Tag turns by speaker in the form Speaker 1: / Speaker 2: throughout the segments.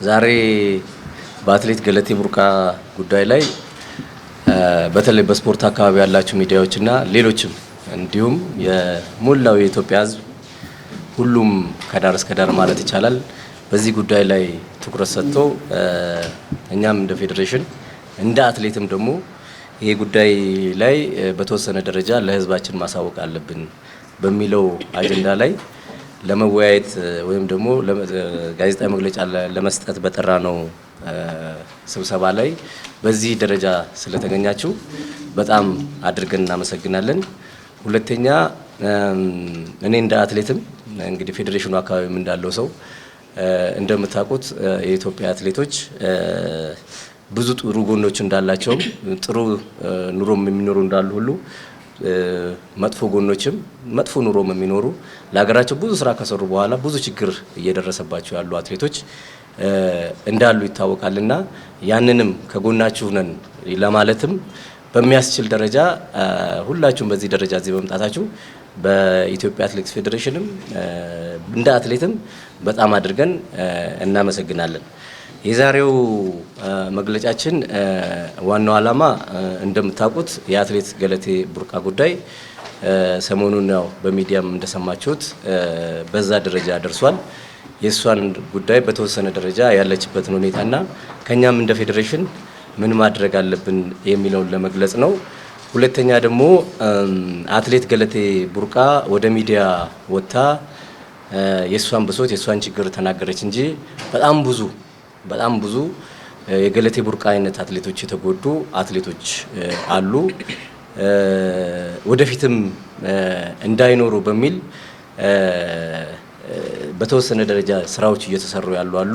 Speaker 1: ዛሬ በአትሌት ገለቴ ቡርቃ ጉዳይ ላይ በተለይ በስፖርት አካባቢ ያላችሁ ሚዲያዎችና ሌሎችም እንዲሁም የሙላው የኢትዮጵያ ሕዝብ ሁሉም ከዳር እስከ ዳር ማለት ይቻላል በዚህ ጉዳይ ላይ ትኩረት ሰጥቶ እኛም እንደ ፌዴሬሽን እንደ አትሌትም ደግሞ ይሄ ጉዳይ ላይ በተወሰነ ደረጃ ለሕዝባችን ማሳወቅ አለብን በሚለው አጀንዳ ላይ ለመወያየት ወይም ደግሞ ጋዜጣዊ መግለጫ ለመስጠት በጠራ ነው ስብሰባ ላይ በዚህ ደረጃ ስለተገኛችሁ በጣም አድርገን እናመሰግናለን። ሁለተኛ እኔ እንደ አትሌትም እንግዲህ ፌዴሬሽኑ አካባቢም እንዳለው ሰው እንደምታውቁት የኢትዮጵያ አትሌቶች ብዙ ጥሩ ጎኖች እንዳላቸው ጥሩ ኑሮም የሚኖሩ እንዳሉ ሁሉ መጥፎ ጎኖችም መጥፎ ኑሮም የሚኖሩ ለሀገራቸው ብዙ ስራ ከሰሩ በኋላ ብዙ ችግር እየደረሰባቸው ያሉ አትሌቶች እንዳሉ ይታወቃልና ያንንም ከጎናችሁ ነን ለማለትም በሚያስችል ደረጃ ሁላችሁም በዚህ ደረጃ እዚህ በመምጣታችሁ በኢትዮጵያ አትሌቲክስ ፌዴሬሽንም እንደ አትሌትም በጣም አድርገን እናመሰግናለን። የዛሬው መግለጫችን ዋናው ዓላማ እንደምታውቁት የአትሌት ገለቴ ቡርቃ ጉዳይ ሰሞኑን ያው በሚዲያም እንደሰማችሁት በዛ ደረጃ ደርሷል። የእሷን ጉዳይ በተወሰነ ደረጃ ያለችበትን ሁኔታና ከኛም እንደ ፌዴሬሽን ምን ማድረግ አለብን የሚለውን ለመግለጽ ነው። ሁለተኛ ደግሞ አትሌት ገለቴ ቡርቃ ወደ ሚዲያ ወጥታ የእሷን ብሶት የእሷን ችግር ተናገረች እንጂ በጣም ብዙ የገለቴ ቡርቃ አይነት አትሌቶች የተጎዱ አትሌቶች አሉ። ወደፊትም እንዳይኖሩ በሚል በተወሰነ ደረጃ ስራዎች እየተሰሩ ያሉ አሉ።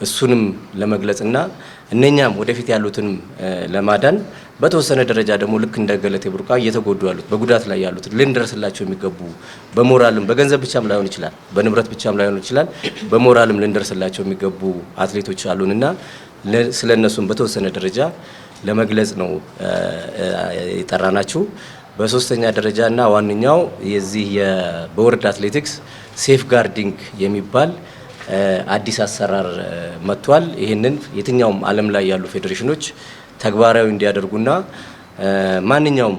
Speaker 1: እሱንም ለመግለጽና እነኛም ወደፊት ያሉትን ለማዳን በተወሰነ ደረጃ ደግሞ ልክ እንደ ገለቴ ቡርቃ እየተጎዱ ያሉት በጉዳት ላይ ያሉት ልንደርስላቸው የሚገቡ በሞራልም በገንዘብ ብቻም ላይሆን ይችላል፣ በንብረት ብቻም ላይሆን ይችላል፣ በሞራልም ልንደርስላቸው የሚገቡ አትሌቶች አሉንና ስለነሱም በተወሰነ ደረጃ ለመግለጽ ነው የጠራናችሁ። በሶስተኛ ደረጃና ዋነኛው የዚህ በወርልድ አትሌቲክስ ሴፍ ጋርዲንግ የሚባል አዲስ አሰራር መጥቷል። ይህንን የትኛውም ዓለም ላይ ያሉ ፌዴሬሽኖች ተግባራዊ እንዲያደርጉና ማንኛውም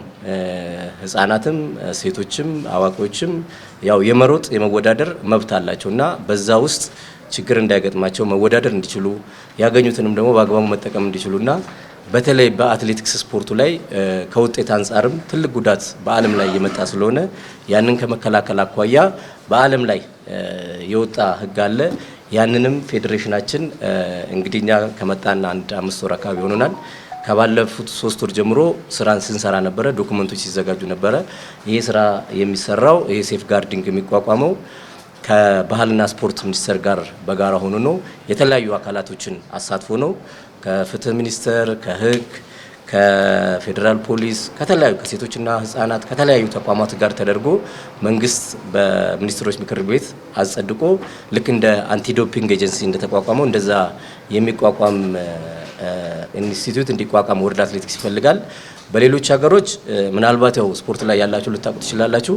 Speaker 1: ህፃናትም ሴቶችም አዋቂዎችም ያው የመሮጥ የመወዳደር መብት አላቸውና በዛ ውስጥ ችግር እንዳይገጥማቸው መወዳደር እንዲችሉ ያገኙትንም ደግሞ በአግባቡ መጠቀም እንዲችሉና በተለይ በአትሌቲክስ ስፖርቱ ላይ ከውጤት አንጻርም ትልቅ ጉዳት በዓለም ላይ የመጣ ስለሆነ ያንን ከመከላከል አኳያ በዓለም ላይ የወጣ ህግ አለ። ያንንም ፌዴሬሽናችን እንግዲህኛ ከመጣና አንድ 5 ወር አካባቢ ሆኖናል። ከባለፉት 3 ወር ጀምሮ ስራን ስንሰራ ነበረ፣ ዶክመንቶች ሲዘጋጁ ነበረ። ይሄ ስራ የሚሰራው ይሄ ሴፍ ጋርዲንግ የሚቋቋመው ከባህልና ስፖርት ሚኒስቴር ጋር በጋራ ሆኖ ነው። የተለያዩ አካላቶችን አሳትፎ ነው። ከፍትህ ሚኒስቴር፣ ከህግ፣ ከፌዴራል ፖሊስ፣ ከተለያዩ ከሴቶችና ህፃናት ከተለያዩ ተቋማት ጋር ተደርጎ መንግስት በሚኒስትሮች ምክር ቤት አጸድቆ ልክ እንደ አንቲዶፒንግ ኤጀንሲ እንደተቋቋመው እንደዛ የሚቋቋም ኢንስቲትዩት እንዲቋቋም ወርልድ አትሌቲክስ ይፈልጋል። በሌሎች ሀገሮች ምናልባት ያው ስፖርት ላይ ያላችሁ ልታውቁ ትችላላችሁ።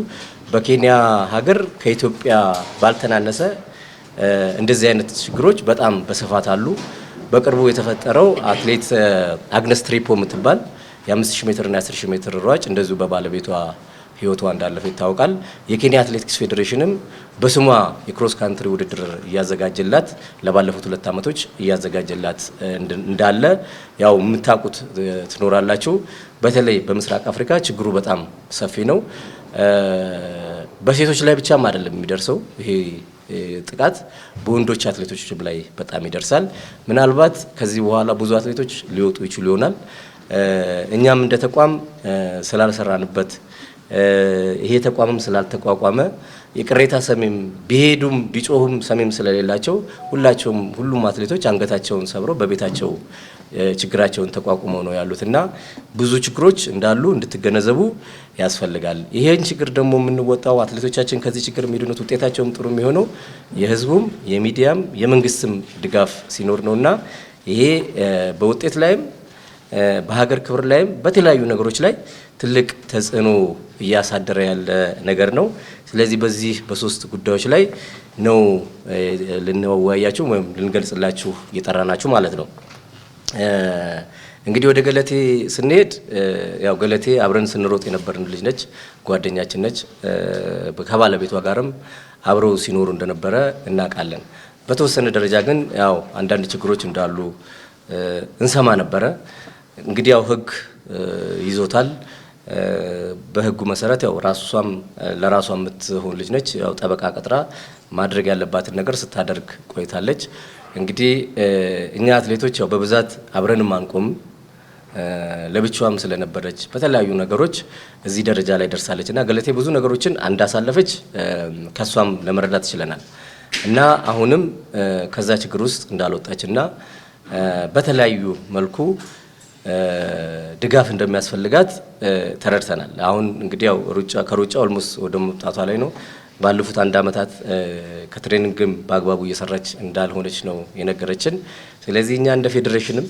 Speaker 1: በኬንያ ሀገር ከኢትዮጵያ ባልተናነሰ እንደዚህ አይነት ችግሮች በጣም በስፋት አሉ። በቅርቡ የተፈጠረው አትሌት አግነስ ትሪፖ የምትባል የ5000 ሜትር እና የ10000 ሜትር ሯጭ እንደዚሁ በባለቤቷ ህይወቷ እንዳለፈ ይታወቃል። የኬንያ አትሌቲክስ ፌዴሬሽንም በስሟ የክሮስ ካንትሪ ውድድር እያዘጋጀላት ለባለፉት 2 ዓመቶች እያዘጋጀላት እንዳለ ያው የምታውቁት ትኖራላችሁ። በተለይ በምስራቅ አፍሪካ ችግሩ በጣም ሰፊ ነው። በሴቶች ላይ ብቻም አይደለም የሚደርሰው ይሄ ጥቃት በወንዶች አትሌቶችም ላይ በጣም ይደርሳል። ምናልባት ከዚህ በኋላ ብዙ አትሌቶች ሊወጡ ይችሉ ይሆናል። እኛም እንደ ተቋም ስላልሰራንበት ይሄ ተቋምም ስላልተቋቋመ የቅሬታ ሰሜም ቢሄዱም ቢጮሁም ሰሜም ስለሌላቸው ሁሉም አትሌቶች አንገታቸውን ሰብረው በቤታቸው ችግራቸውን ተቋቁመው ነው ያሉትና ብዙ ችግሮች እንዳሉ እንድትገነዘቡ ያስፈልጋል። ይሄን ችግር ደግሞ የምንወጣው አትሌቶቻችን ከዚህ ችግር የሚድኑት ውጤታቸውም ጥሩ የሚሆነው የህዝቡም የሚዲያም የመንግስትም ድጋፍ ሲኖር ነውና ይሄ በውጤት ላይም በሀገር ክብር ላይም በተለያዩ ነገሮች ላይ ትልቅ ተጽዕኖ እያሳደረ ያለ ነገር ነው። ስለዚህ በዚህ በሶስት ጉዳዮች ላይ ነው ልንወያያችሁ ወይም ልንገልጽላችሁ እየጠራናችሁ ማለት ነው። እንግዲህ ወደ ገለቴ ስንሄድ ያው ገለቴ አብረን ስንሮጥ የነበርን ልጅ ነች፣ ጓደኛችን ነች። ከባለቤቷ ጋርም አብረው ሲኖሩ እንደነበረ እናውቃለን። በተወሰነ ደረጃ ግን ያው አንዳንድ ችግሮች እንዳሉ እንሰማ ነበረ። እንግዲህ ያው ሕግ ይዞታል። በሕጉ መሰረት ያው ራሷም ለራሷ የምትሆን ልጅ ነች። ያው ጠበቃ ቀጥራ ማድረግ ያለባትን ነገር ስታደርግ ቆይታለች። እንግዲህ እኛ አትሌቶች ያው በብዛት አብረንም አንቆም ለብቻዋም ስለነበረች በተለያዩ ነገሮች እዚህ ደረጃ ላይ ደርሳለች እና ገለቴ ብዙ ነገሮችን እንዳሳለፈች ከሷም ለመረዳት ችለናል እና አሁንም ከዛ ችግር ውስጥ እንዳልወጣችና በተለያዩ መልኩ ድጋፍ እንደሚያስፈልጋት ተረድተናል። አሁን እንግዲህ ያው ከሩጫ ኦልሞስት ወደ መውጣቷ ላይ ነው። ባለፉት 1 ዓመታት ከትሬኒንግም በአግባቡ እየሰራች እንዳልሆነች ነው የነገረችን። ስለዚህ እኛ እንደ ፌዴሬሽንም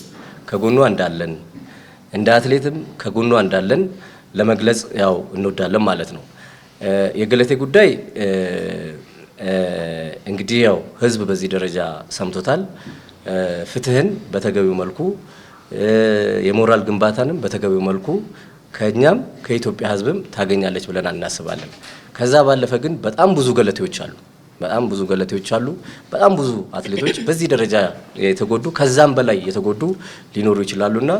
Speaker 1: ከጎኗ እንዳለን እንደ አትሌትም ከጎኗ እንዳለን ለመግለጽ ያው እንወዳለን ማለት ነው። የገለቴ ጉዳይ እንግዲህ ያው ህዝብ በዚህ ደረጃ ሰምቶታል። ፍትህን በተገቢው መልኩ የሞራል ግንባታንም በተገቢው መልኩ ከኛም ከኢትዮጵያ ህዝብም ታገኛለች ብለን እናስባለን። ከዛ ባለፈ ግን በጣም ብዙ ገለቴዎች አሉ። በጣም ብዙ አትሌቶች በዚህ ደረጃ የተጎዱ ከዛም በላይ የተጎዱ ሊኖሩ ይችላሉና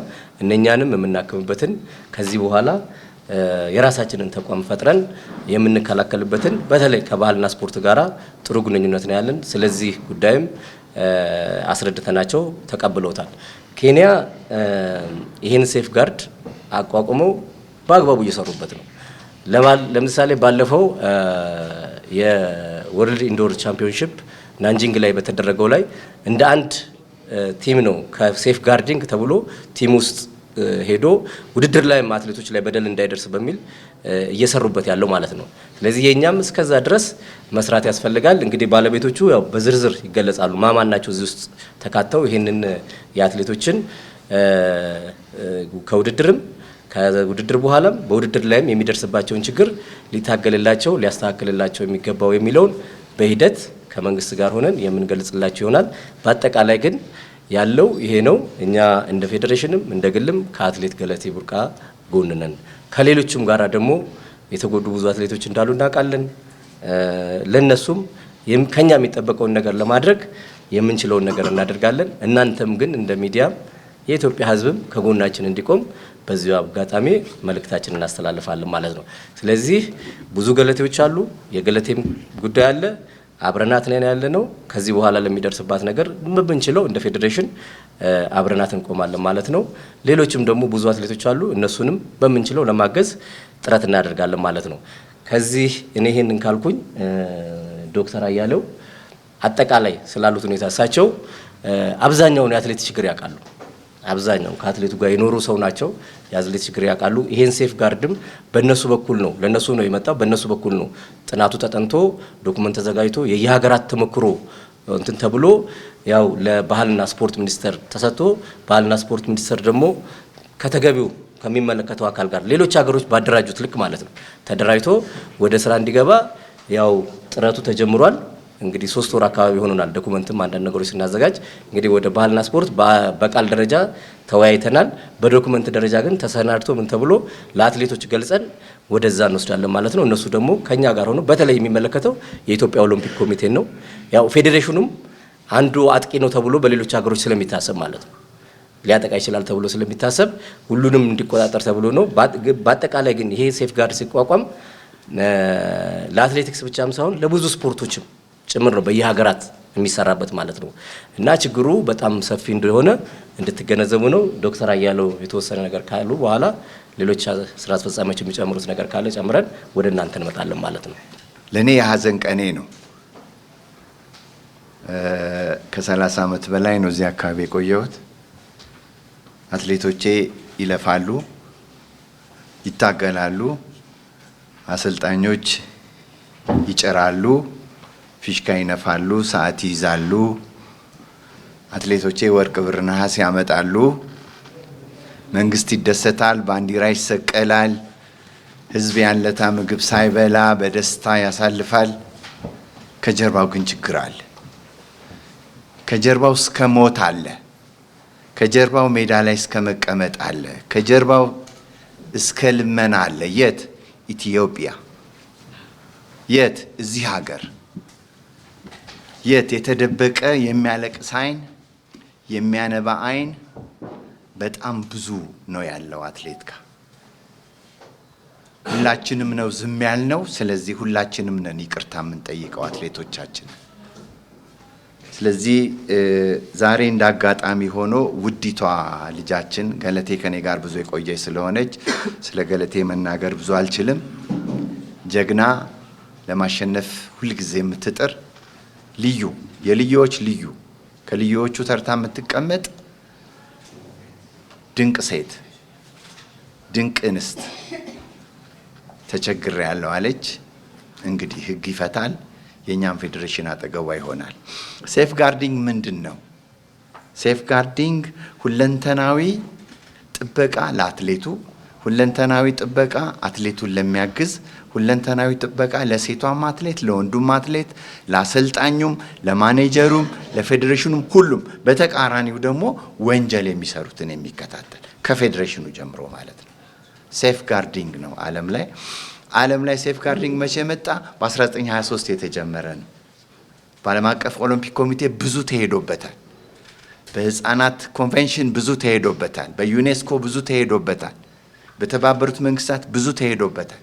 Speaker 1: እነኛንም የምናክምበትን ከዚህ በኋላ የራሳችንን ተቋም ፈጥረን የምንከላከልበትን በተለይ ከባህልና ስፖርት ጋራ ጥሩ ግንኙነት ነው ያለን። ስለዚህ ጉዳይም አስረድተናቸው ተቀብለውታል። ኬንያ ይህን ሴፍ ጋርድ አቋቁመው በአግባቡ እየሰሩበት ነው። ለምሳሌ ባለፈው የወርልድ ኢንዶር ቻምፒዮንሺፕ ናንጂንግ ላይ በተደረገው ላይ እንደ አንድ ቲም ነው ከሴፍ ጋርዲንግ ተብሎ ቲም ውስጥ ሄዶ ውድድር ላይ አትሌቶች ላይ በደል እንዳይደርስ በሚል እየሰሩበት ያለው ማለት ነው። ስለዚህ የኛም እስከዛ ድረስ መስራት ያስፈልጋል። እንግዲህ ባለቤቶቹ ያው በዝርዝር ይገለጻሉ። ማማን ናቸው እዚህ ውስጥ ተካተው ይሄንን የአትሌቶችን ከውድድርም ከውድድር በኋላም በውድድር ላይም የሚደርስባቸውን ችግር ሊታገልላቸው ሊያስተካክልላቸው የሚገባው የሚለውን በሂደት ከመንግስት ጋር ሆነን የምንገልጽላቸው ይሆናል። በአጠቃላይ ግን ያለው ይሄ ነው። እኛ እንደ ፌዴሬሽንም እንደ ግልም ከአትሌት ገለቴ ቡርቃ ጎን ነን። ከሌሎችም ጋራ ደግሞ የተጎዱ ብዙ አትሌቶች እንዳሉ እናውቃለን። ለነሱም ከኛ የሚጠበቀውን ነገር ለማድረግ የምንችለውን ነገር እናደርጋለን። እናንተም ግን እንደ ሚዲያ የኢትዮጵያ ሕዝብም ከጎናችን እንዲቆም በዚሁ አጋጣሚ መልእክታችንን እናስተላልፋለን ማለት ነው። ስለዚህ ብዙ ገለቴዎች አሉ። የገለቴም ጉዳይ አለ። አብረናት ነን ያለ ነው። ከዚህ በኋላ ለሚደርስባት ነገር ምብንችለው እንደ ፌዴሬሽን አብረናት እንቆማለን ማለት ነው። ሌሎችም ደግሞ ብዙ አትሌቶች አሉ። እነሱንም በምንችለው ለማገዝ ጥረት እናደርጋለን ማለት ነው። ከዚህ እኔ ይሄንን ካልኩኝ ዶክተር አያሌው አጠቃላይ ስላሉት ሁኔታ እሳቸው አብዛኛውን የአትሌት ችግር ያውቃሉ። አብዛኛው ከአትሌቱ ጋር የኖሩ ሰው ናቸው። የአትሌት ችግር ያውቃሉ። ይሄን ሴፍ ጋርድም በእነሱ በኩል ነው ለነሱ ነው የመጣው። በእነሱ በኩል ነው ጥናቱ ተጠንቶ ዶክመንት ተዘጋጅቶ የየሀገራት ተሞክሮ እንትን ተብሎ ያው ለባህልና ስፖርት ሚኒስቴር ተሰጥቶ ባህልና ስፖርት ሚኒስቴር ደግሞ ከተገቢው ከሚመለከተው አካል ጋር ሌሎች ሀገሮች ባደራጁት ልክ ማለት ነው ተደራጅቶ ወደ ስራ እንዲገባ ያው ጥረቱ ተጀምሯል። እንግዲህ 3 ወር አካባቢ ሆኖናል። ዶኩመንትም አንዳንድ ነገሮች ስናዘጋጅ እንግዲህ ወደ ባህልና ስፖርት በቃል ደረጃ ተወያይተናል። በዶኩመንት ደረጃ ግን ተሰናድቶ ምን ተብሎ ለአትሌቶች ገልጸን ወደዛ እንወስዳለን ማለት ነው። እነሱ ደግሞ ከኛ ጋር ሆኖ በተለይ የሚመለከተው የኢትዮጵያ ኦሎምፒክ ኮሚቴ ነው። ያው ፌዴሬሽኑም አንዱ አጥቂ ነው ተብሎ በሌሎች ሀገሮች ስለሚታሰብ ማለት ነው ሊያጠቃ ይችላል ተብሎ ስለሚታሰብ ሁሉንም እንዲቆጣጠር ተብሎ ነው። በአጠቃላይ ግን ይሄ ሴፍ ጋርድ ሲቋቋም ለአትሌቲክስ ብቻም ሳይሆን ለብዙ ስፖርቶችም ጭምር ነው በየሀገራት የሚሰራበት ማለት ነው። እና ችግሩ በጣም ሰፊ እንደሆነ እንድትገነዘቡ ነው። ዶክተር አያሌው የተወሰነ ነገር ካሉ በኋላ ሌሎች ስራ አስፈጻሚዎች የሚጨምሩት ነገር ካለ ጨምረን ወደ እናንተ እንመጣለን ማለት ነው።
Speaker 2: ለኔ የሀዘን ቀኔ ነው። ከ30 ዓመት በላይ ነው እዚህ አካባቢ የቆየሁት። አትሌቶቼ ይለፋሉ፣ ይታገላሉ፣ አሰልጣኞች ይጨራሉ፣ ፊሽካ ይነፋሉ፣ ሰዓት ይይዛሉ። አትሌቶቼ ወርቅ፣ ብር፣ ነሐስ ያመጣሉ። መንግስት ይደሰታል፣ ባንዲራ ይሰቀላል፣ ህዝብ ያለታ ምግብ ሳይበላ በደስታ ያሳልፋል። ከጀርባው ግን ችግር አለ። ከጀርባው እስከ ሞት አለ። ከጀርባው ሜዳ ላይ እስከ መቀመጥ አለ። ከጀርባው እስከ ልመና አለ። የት? ኢትዮጵያ። የት? እዚህ ሀገር። የት? የተደበቀ የሚያለቅስ አይን፣ የሚያነባ አይን በጣም ብዙ ነው ያለው አትሌት ጋር። ሁላችንም ነው ዝም ያልነው። ስለዚህ ሁላችንም ነን ይቅርታ የምንጠይቀው አትሌቶቻችን። ስለዚህ ዛሬ እንዳጋጣሚ ሆኖ ውዲቷ ልጃችን ገለቴ ከኔ ጋር ብዙ የቆየች ስለሆነች ስለ ገለቴ መናገር ብዙ አልችልም። ጀግና፣ ለማሸነፍ ሁልጊዜ የምትጥር ልዩ፣ የልዩዎች ልዩ፣ ከልዩዎቹ ተርታ የምትቀመጥ ድንቅ ሴት፣ ድንቅ እንስት ተቸግሬ ያለው አለች። እንግዲህ ህግ ይፈታል። የኛም ፌዴሬሽን አጠገቧ ይሆናል። ሴፍ ጋርዲንግ ምንድን ነው? ሴፍ ጋርዲንግ ሁለንተናዊ ጥበቃ ለአትሌቱ፣ ሁለንተናዊ ጥበቃ አትሌቱን ለሚያግዝ፣ ሁለንተናዊ ጥበቃ ለሴቷም አትሌት፣ ለወንዱም አትሌት፣ ለአሰልጣኙም፣ ለማኔጀሩም፣ ለፌዴሬሽኑም ሁሉም። በተቃራኒው ደግሞ ወንጀል የሚሰሩትን የሚከታተል ከፌዴሬሽኑ ጀምሮ ማለት ነው። ሴፍ ጋርዲንግ ነው ዓለም ላይ ሴፍ ጋርዲንግ መቼ መጣ? በ1923 የተጀመረ ነው። በዓለም አቀፍ ኦሎምፒክ ኮሚቴ ብዙ ተሄዶበታል። በህፃናት ኮንቬንሽን ብዙ ተሄዶበታል። በዩኔስኮ ብዙ ተሄዶበታል። በተባበሩት መንግስታት ብዙ ተሄዶበታል።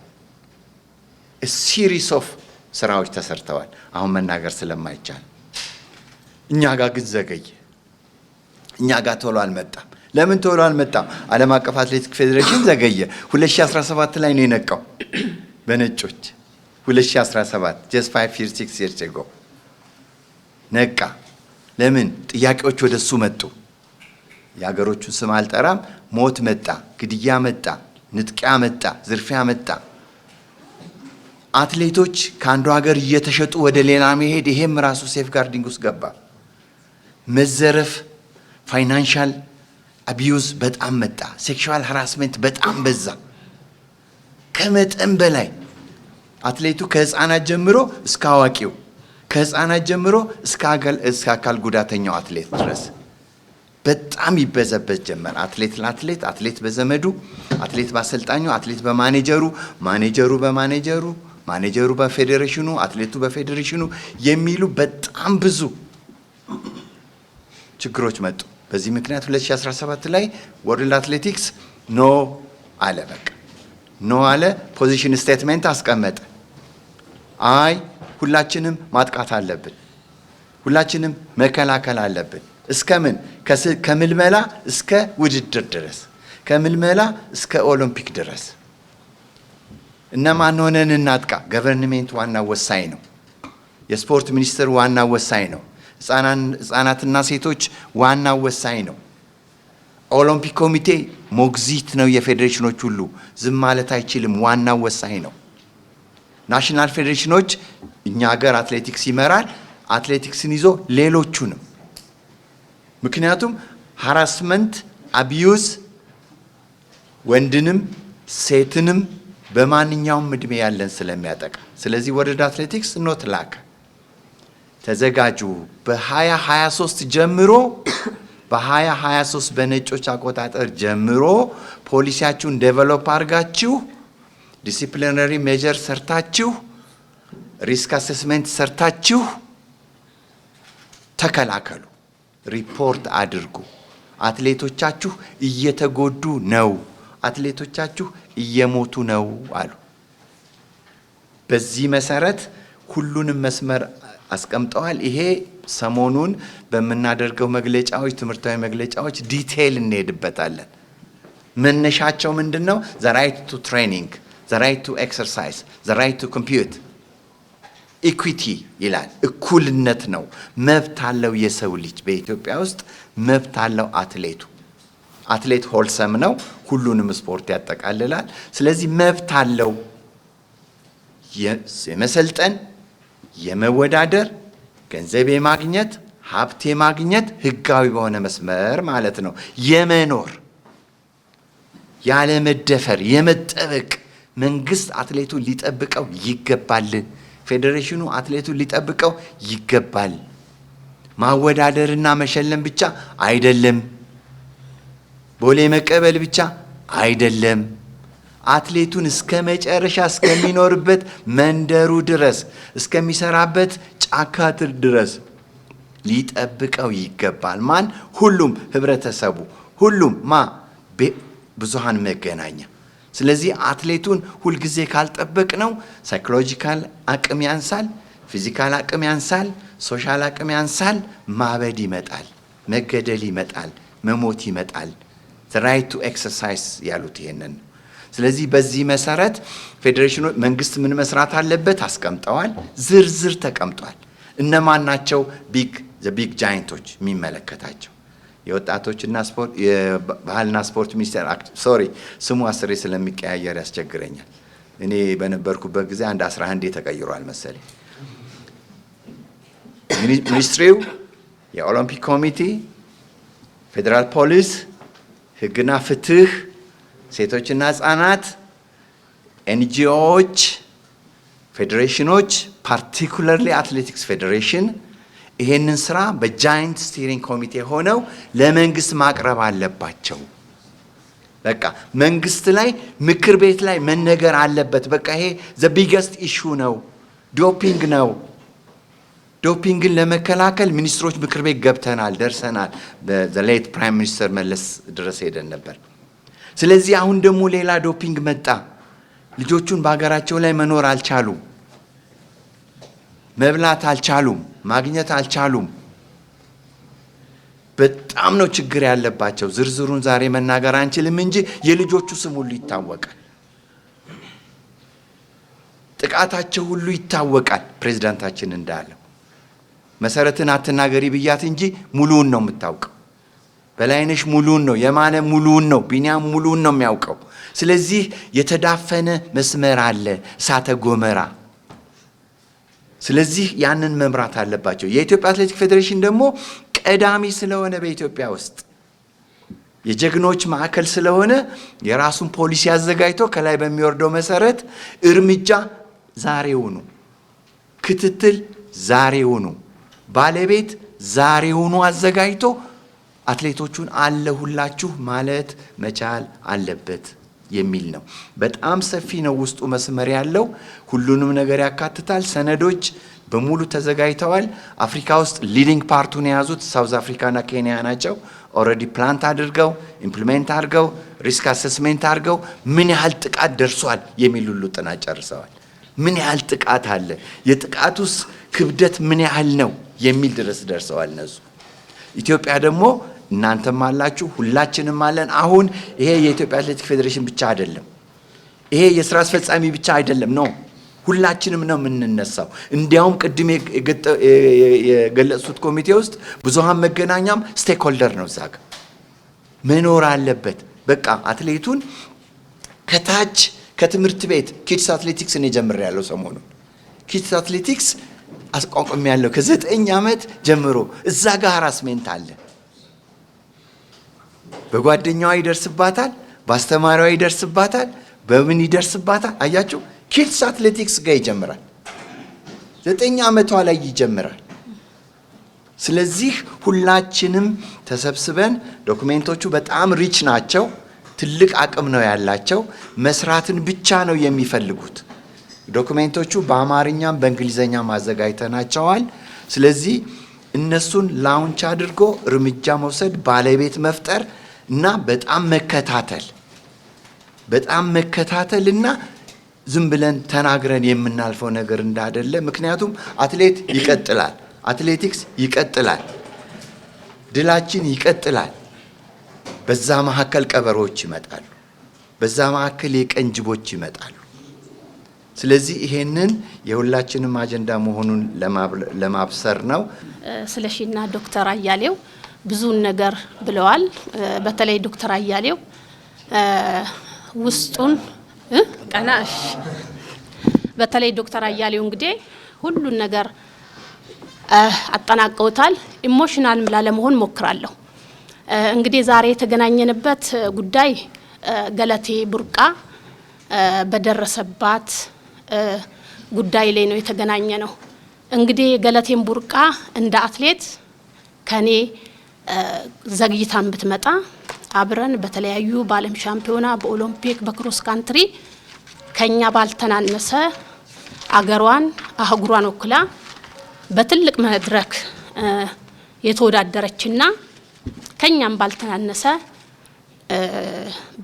Speaker 2: ሲሪስ ኦፍ ስራዎች ተሰርተዋል። አሁን መናገር ስለማይቻል እኛ ጋር ግን ዘገየ። እኛ ጋር ቶሎ አልመጣም። ለምን ቶሎ አልመጣም? ዓለም አቀፍ አትሌቲክ ፌዴሬሽን ዘገየ። 2017 ላይ ነው የነቃው በነጮች 2017 just 5 years 6 years ago ነቃ። ለምን? ጥያቄዎች ወደሱ መጡ። የሀገሮቹን ስም አልጠራም። ሞት መጣ፣ ግድያ መጣ፣ ንጥቂያ መጣ፣ ዝርፊያ መጣ። አትሌቶች ከአንዱ ሀገር እየተሸጡ ወደ ሌላ መሄድ፣ ይሄም ራሱ ሴፍ ጋርዲንግ ውስጥ ገባ። መዘረፍ፣ ፋይናንሻል አቢዩዝ በጣም መጣ። ሴክሹዋል ሃራስመንት በጣም በዛ ከመጠን በላይ። አትሌቱ ከህፃናት ጀምሮ እስከ አዋቂው፣ ከህፃናት ጀምሮ እስከ አካል ጉዳተኛው አትሌት ድረስ በጣም ይበዘበዝ ጀመር። አትሌት ለአትሌት፣ አትሌት በዘመዱ፣ አትሌት በአሰልጣኙ፣ አትሌት በማኔጀሩ፣ ማኔጀሩ በማኔጀሩ፣ ማኔጀሩ በፌዴሬሽኑ፣ አትሌቱ በፌዴሬሽኑ የሚሉ በጣም ብዙ ችግሮች መጡ። በዚህ ምክንያት 2017 ላይ ወርልድ አትሌቲክስ ኖ አለ። በቃ ኖ አለ። ፖዚሽን ስቴትመንት አስቀመጠ። አይ ሁላችንም ማጥቃት አለብን፣ ሁላችንም መከላከል አለብን። እስከምን? ከምልመላ እስከ ውድድር ድረስ፣ ከምልመላ እስከ ኦሎምፒክ ድረስ። እነማን ሆነን እናጥቃ? ገቨርንሜንት ዋና ወሳኝ ነው። የስፖርት ሚኒስትር ዋና ወሳኝ ነው። ህፃናትና ሴቶች ዋና ወሳኝ ነው። ኦሎምፒክ ኮሚቴ ሞግዚት ነው። የፌዴሬሽኖች ሁሉ ዝም ማለት አይችልም። ዋና ወሳኝ ነው። ናሽናል ፌዴሬሽኖች፣ እኛ ሀገር አትሌቲክስ ይመራል። አትሌቲክስን ይዞ ሌሎቹንም፣ ምክንያቱም ሃራስመንት አቢዩዝ ወንድንም ሴትንም በማንኛውም እድሜ ያለን ስለሚያጠቃ፣ ስለዚህ ወርልድ አትሌቲክስ ኖት ላከ። ተዘጋጁ። በ2023 ጀምሮ በ2023 በነጮች አቆጣጠር ጀምሮ ፖሊሲያችሁን ዴቨሎፕ አድርጋችሁ ዲሲፕሊነሪ ሜጀር ሰርታችሁ ሪስክ አሴስመንት ሰርታችሁ ተከላከሉ፣ ሪፖርት አድርጉ። አትሌቶቻችሁ እየተጎዱ ነው፣ አትሌቶቻችሁ እየሞቱ ነው አሉ። በዚህ መሰረት ሁሉንም መስመር አስቀምጠዋል። ይሄ ሰሞኑን በምናደርገው መግለጫዎች፣ ትምህርታዊ መግለጫዎች ዲቴይል እንሄድበታለን። መነሻቸው ምንድነው? the right to training, the right to exercise, the right to compete, equity ይላል። እኩልነት ነው። መብት አለው የሰው ልጅ። በኢትዮጵያ ውስጥ መብት አለው አትሌቱ። አትሌት ሆልሰም ነው፣ ሁሉንም ስፖርት ያጠቃልላል። ስለዚህ መብት አለው የመሰልጠን፣ የመወዳደር፣ ገንዘብ የማግኘት፣ ሀብት የማግኘት ህጋዊ በሆነ መስመር ማለት ነው። የመኖር ያለ መደፈር የመጠበቅ መንግስት አትሌቱን ሊጠብቀው ይገባል። ፌዴሬሽኑ አትሌቱን ሊጠብቀው ይገባል። ማወዳደርና መሸለም ብቻ አይደለም። ቦሌ መቀበል ብቻ አይደለም። አትሌቱን እስከ መጨረሻ እስከሚኖርበት መንደሩ ድረስ እስከሚሰራበት ጫካ ድረስ ሊጠብቀው ይገባል። ማን? ሁሉም ህብረተሰቡ፣ ሁሉም ብዙሃን መገናኛ። ስለዚህ አትሌቱን ሁልጊዜ ካልጠበቅ ነው ሳይኮሎጂካል አቅም ያንሳል፣ ፊዚካል አቅም ያንሳል፣ ሶሻል አቅም ያንሳል። ማበድ ይመጣል፣ መገደል ይመጣል፣ መሞት ይመጣል። ራይት ቱ ኤክሰርሳይዝ ያሉት ይሄንን። ስለዚህ በዚህ መሰረት ፌዴሬሽኑ መንግስት ምን መስራት አለበት አስቀምጠዋል። ዝርዝር ተቀምጧል። እነማን ናቸው ቢግ ጃይንቶች የሚመለከታቸው? የወጣቶችና ስፖርት የባህልና ስፖርት ሚኒስቴር ስሙ 10 ስለሚቀያየር ያስቸግረኛል። እኔ በነበርኩበት ጊዜ አንድ 11 ተቀይሯል መሰለኝ። ሚኒስትሪው፣ የኦሎምፒክ ኮሚቴ፣ ፌዴራል ፖሊስ፣ ህግና ፍትህ፣ ሴቶችና ህጻናት፣ ኤንጂኦዎች፣ ፌዴሬሽኖች፣ ፓርቲኩላርሊ አትሌቲክስ ፌዴሬሽን ይሄንን ስራ በጃይንት ስቲሪንግ ኮሚቴ ሆነው ለመንግስት ማቅረብ አለባቸው። በቃ መንግስት ላይ ምክር ቤት ላይ መነገር አለበት። በቃ ይሄ ዘ ቢገስት ኢሹ ነው፣ ዶፒንግ ነው። ዶፒንግን ለመከላከል ሚኒስትሮች ምክር ቤት ገብተናል፣ ደርሰናል። በዘሌት ፕራይም ሚኒስተር መለስ ድረስ ሄደን ነበር። ስለዚህ አሁን ደግሞ ሌላ ዶፒንግ መጣ። ልጆቹን በሀገራቸው ላይ መኖር አልቻሉም፣ መብላት አልቻሉም፣ ማግኘት አልቻሉም። በጣም ነው ችግር ያለባቸው። ዝርዝሩን ዛሬ መናገር አንችልም እንጂ የልጆቹ ስም ሁሉ ይታወቃል፣ ጥቃታቸው ሁሉ ይታወቃል። ፕሬዝዳንታችን እንዳለው መሰረትን አትናገሪ ብያት እንጂ ሙሉውን ነው የምታውቀው። በላይነሽ ሙሉውን ነው፣ የማነ ሙሉውን ነው፣ ቢኒያም ሙሉውን ነው የሚያውቀው። ስለዚህ የተዳፈነ መስመር አለ፣ እሳተ ጎመራ። ስለዚህ ያንን መምራት አለባቸው። የኢትዮጵያ አትሌቲክ ፌዴሬሽን ደግሞ ቀዳሚ ስለሆነ በኢትዮጵያ ውስጥ የጀግኖች ማዕከል ስለሆነ የራሱን ፖሊሲ አዘጋጅቶ ከላይ በሚወርደው መሰረት እርምጃ ዛሬውኑ፣ ክትትል ዛሬውኑ፣ ባለቤት ዛሬውኑ አዘጋጅቶ አትሌቶቹን አለሁላችሁ ማለት መቻል አለበት የሚል ነው። በጣም ሰፊ ነው ውስጡ መስመር ያለው፣ ሁሉንም ነገር ያካትታል። ሰነዶች በሙሉ ተዘጋጅተዋል። አፍሪካ ውስጥ ሊዲንግ ፓርቱን የያዙት ሳውዝ አፍሪካና ኬንያ ናቸው። ኦልሬዲ ፕላንት አድርገው ኢምፕሊሜንት አድርገው ሪስክ አሰስሜንት አድርገው ምን ያህል ጥቃት ደርሷል የሚል ሁሉ ጥናት ጨርሰዋል። ምን ያህል ጥቃት አለ፣ የጥቃቱስ ክብደት ምን ያህል ነው የሚል ድረስ ደርሰዋል እነሱ። ኢትዮጵያ ደግሞ እናንተም አላችሁ፣ ሁላችንም አለን። አሁን ይሄ የኢትዮጵያ አትሌቲክ ፌዴሬሽን ብቻ አይደለም፣ ይሄ የስራ አስፈጻሚ ብቻ አይደለም ነው፣ ሁላችንም ነው የምንነሳው። እንዲያውም ቅድም የገለጹት ኮሚቴ ውስጥ ብዙሃን መገናኛም ስቴክ ሆልደር ነው፣ እዛ ጋር መኖር አለበት። በቃ አትሌቱን ከታች ከትምህርት ቤት ኪድስ አትሌቲክስ እኔ ጀምሬያለሁ ሰሞኑን። ኪድስ አትሌቲክስ አስቋቋም ያለው ከ9 ዓመት ጀምሮ እዛ ጋር ሃራስሜንት አለ። በጓደኛዋ ይደርስባታል፣ በአስተማሪዋ ይደርስባታል፣ በምን ይደርስባታል? አያችሁ፣ ኪድስ አትሌቲክስ ጋር ይጀምራል። 9 ዓመቷ ላይ ይጀምራል። ስለዚህ ሁላችንም ተሰብስበን ዶክሜንቶቹ በጣም ሪች ናቸው፣ ትልቅ አቅም ነው ያላቸው። መስራትን ብቻ ነው የሚፈልጉት። ዶክሜንቶቹ በአማርኛም በእንግሊዘኛም አዘጋጅተናቸዋል። ስለዚህ እነሱን ላውንች አድርጎ እርምጃ መውሰድ፣ ባለቤት መፍጠር እና በጣም መከታተል እና ዝም ብለን ተናግረን የምናልፈው ነገር እንዳይደለ። ምክንያቱም አትሌት ይቀጥላል፣ አትሌቲክስ ይቀጥላል፣ ድላችን ይቀጥላል። በዛ መካከል ቀበሮች ይመጣሉ፣ በዛ መካከል የቀንጅቦች ይመጣሉ። ስለዚህ ይሄንን የሁላችንም አጀንዳ መሆኑን ለማብሰር ነው።
Speaker 3: ስለሺና ዶክተር አያሌው ብዙን ነገር ብለዋል። በተለይ ዶክተር አያሌው ውስጡን ቀናሽ በተለይ ዶክተር አያሌው እንግዲህ ሁሉን ነገር አጠናቀውታል። ኢሞሽናል ላለመሆን ሞክራለሁ። እንግዲህ ዛሬ የተገናኘንበት ጉዳይ ገለቴ ቡርቃ በደረሰባት ጉዳይ ላይ ነው የተገናኘ ነው። እንግዲህ ገለቴን ቡርቃ እንደ አትሌት ከኔ ዘግይታን ብትመጣ አብረን በተለያዩ በዓለም ሻምፒዮና በኦሎምፒክ በክሮስ ካንትሪ ከኛ ባልተናነሰ አገሯን አህጉሯን ወክላ በትልቅ መድረክ የተወዳደረችና ከኛም ባልተናነሰ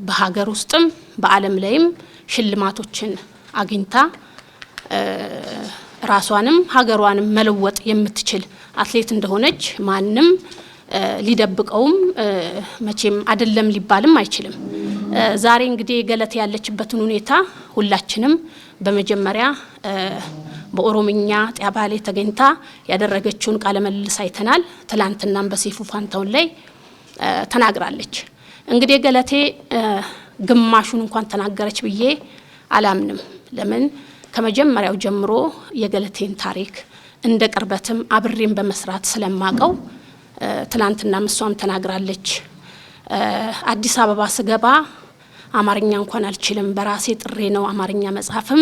Speaker 3: በሀገር ውስጥም በዓለም ላይም ሽልማቶችን አግኝታ ራሷንም ሀገሯንም መለወጥ የምትችል አትሌት እንደሆነች ማንም ሊደብቀውም መቼም አይደለም ሊባልም አይችልም። ዛሬ እንግዲህ ገለቴ ያለችበትን ሁኔታ ሁላችንም በመጀመሪያ በኦሮምኛ ጤባሌ ተገኝታ ያደረገችውን ቃለ መልስ አይተናል። ትላንትናም በሰይፉ ፋንታውን ላይ ተናግራለች። እንግዲህ ገለቴ ግማሹን እንኳን ተናገረች ብዬ አላምንም። ለምን ከመጀመሪያው ጀምሮ የገለቴን ታሪክ እንደ ቅርበትም አብሬም በመስራት ስለማቀው ትላንትና እሷም ተናግራለች። አዲስ አበባ ስገባ አማርኛ እንኳን አልችልም፣ በራሴ ጥሬ ነው አማርኛ መጻፍም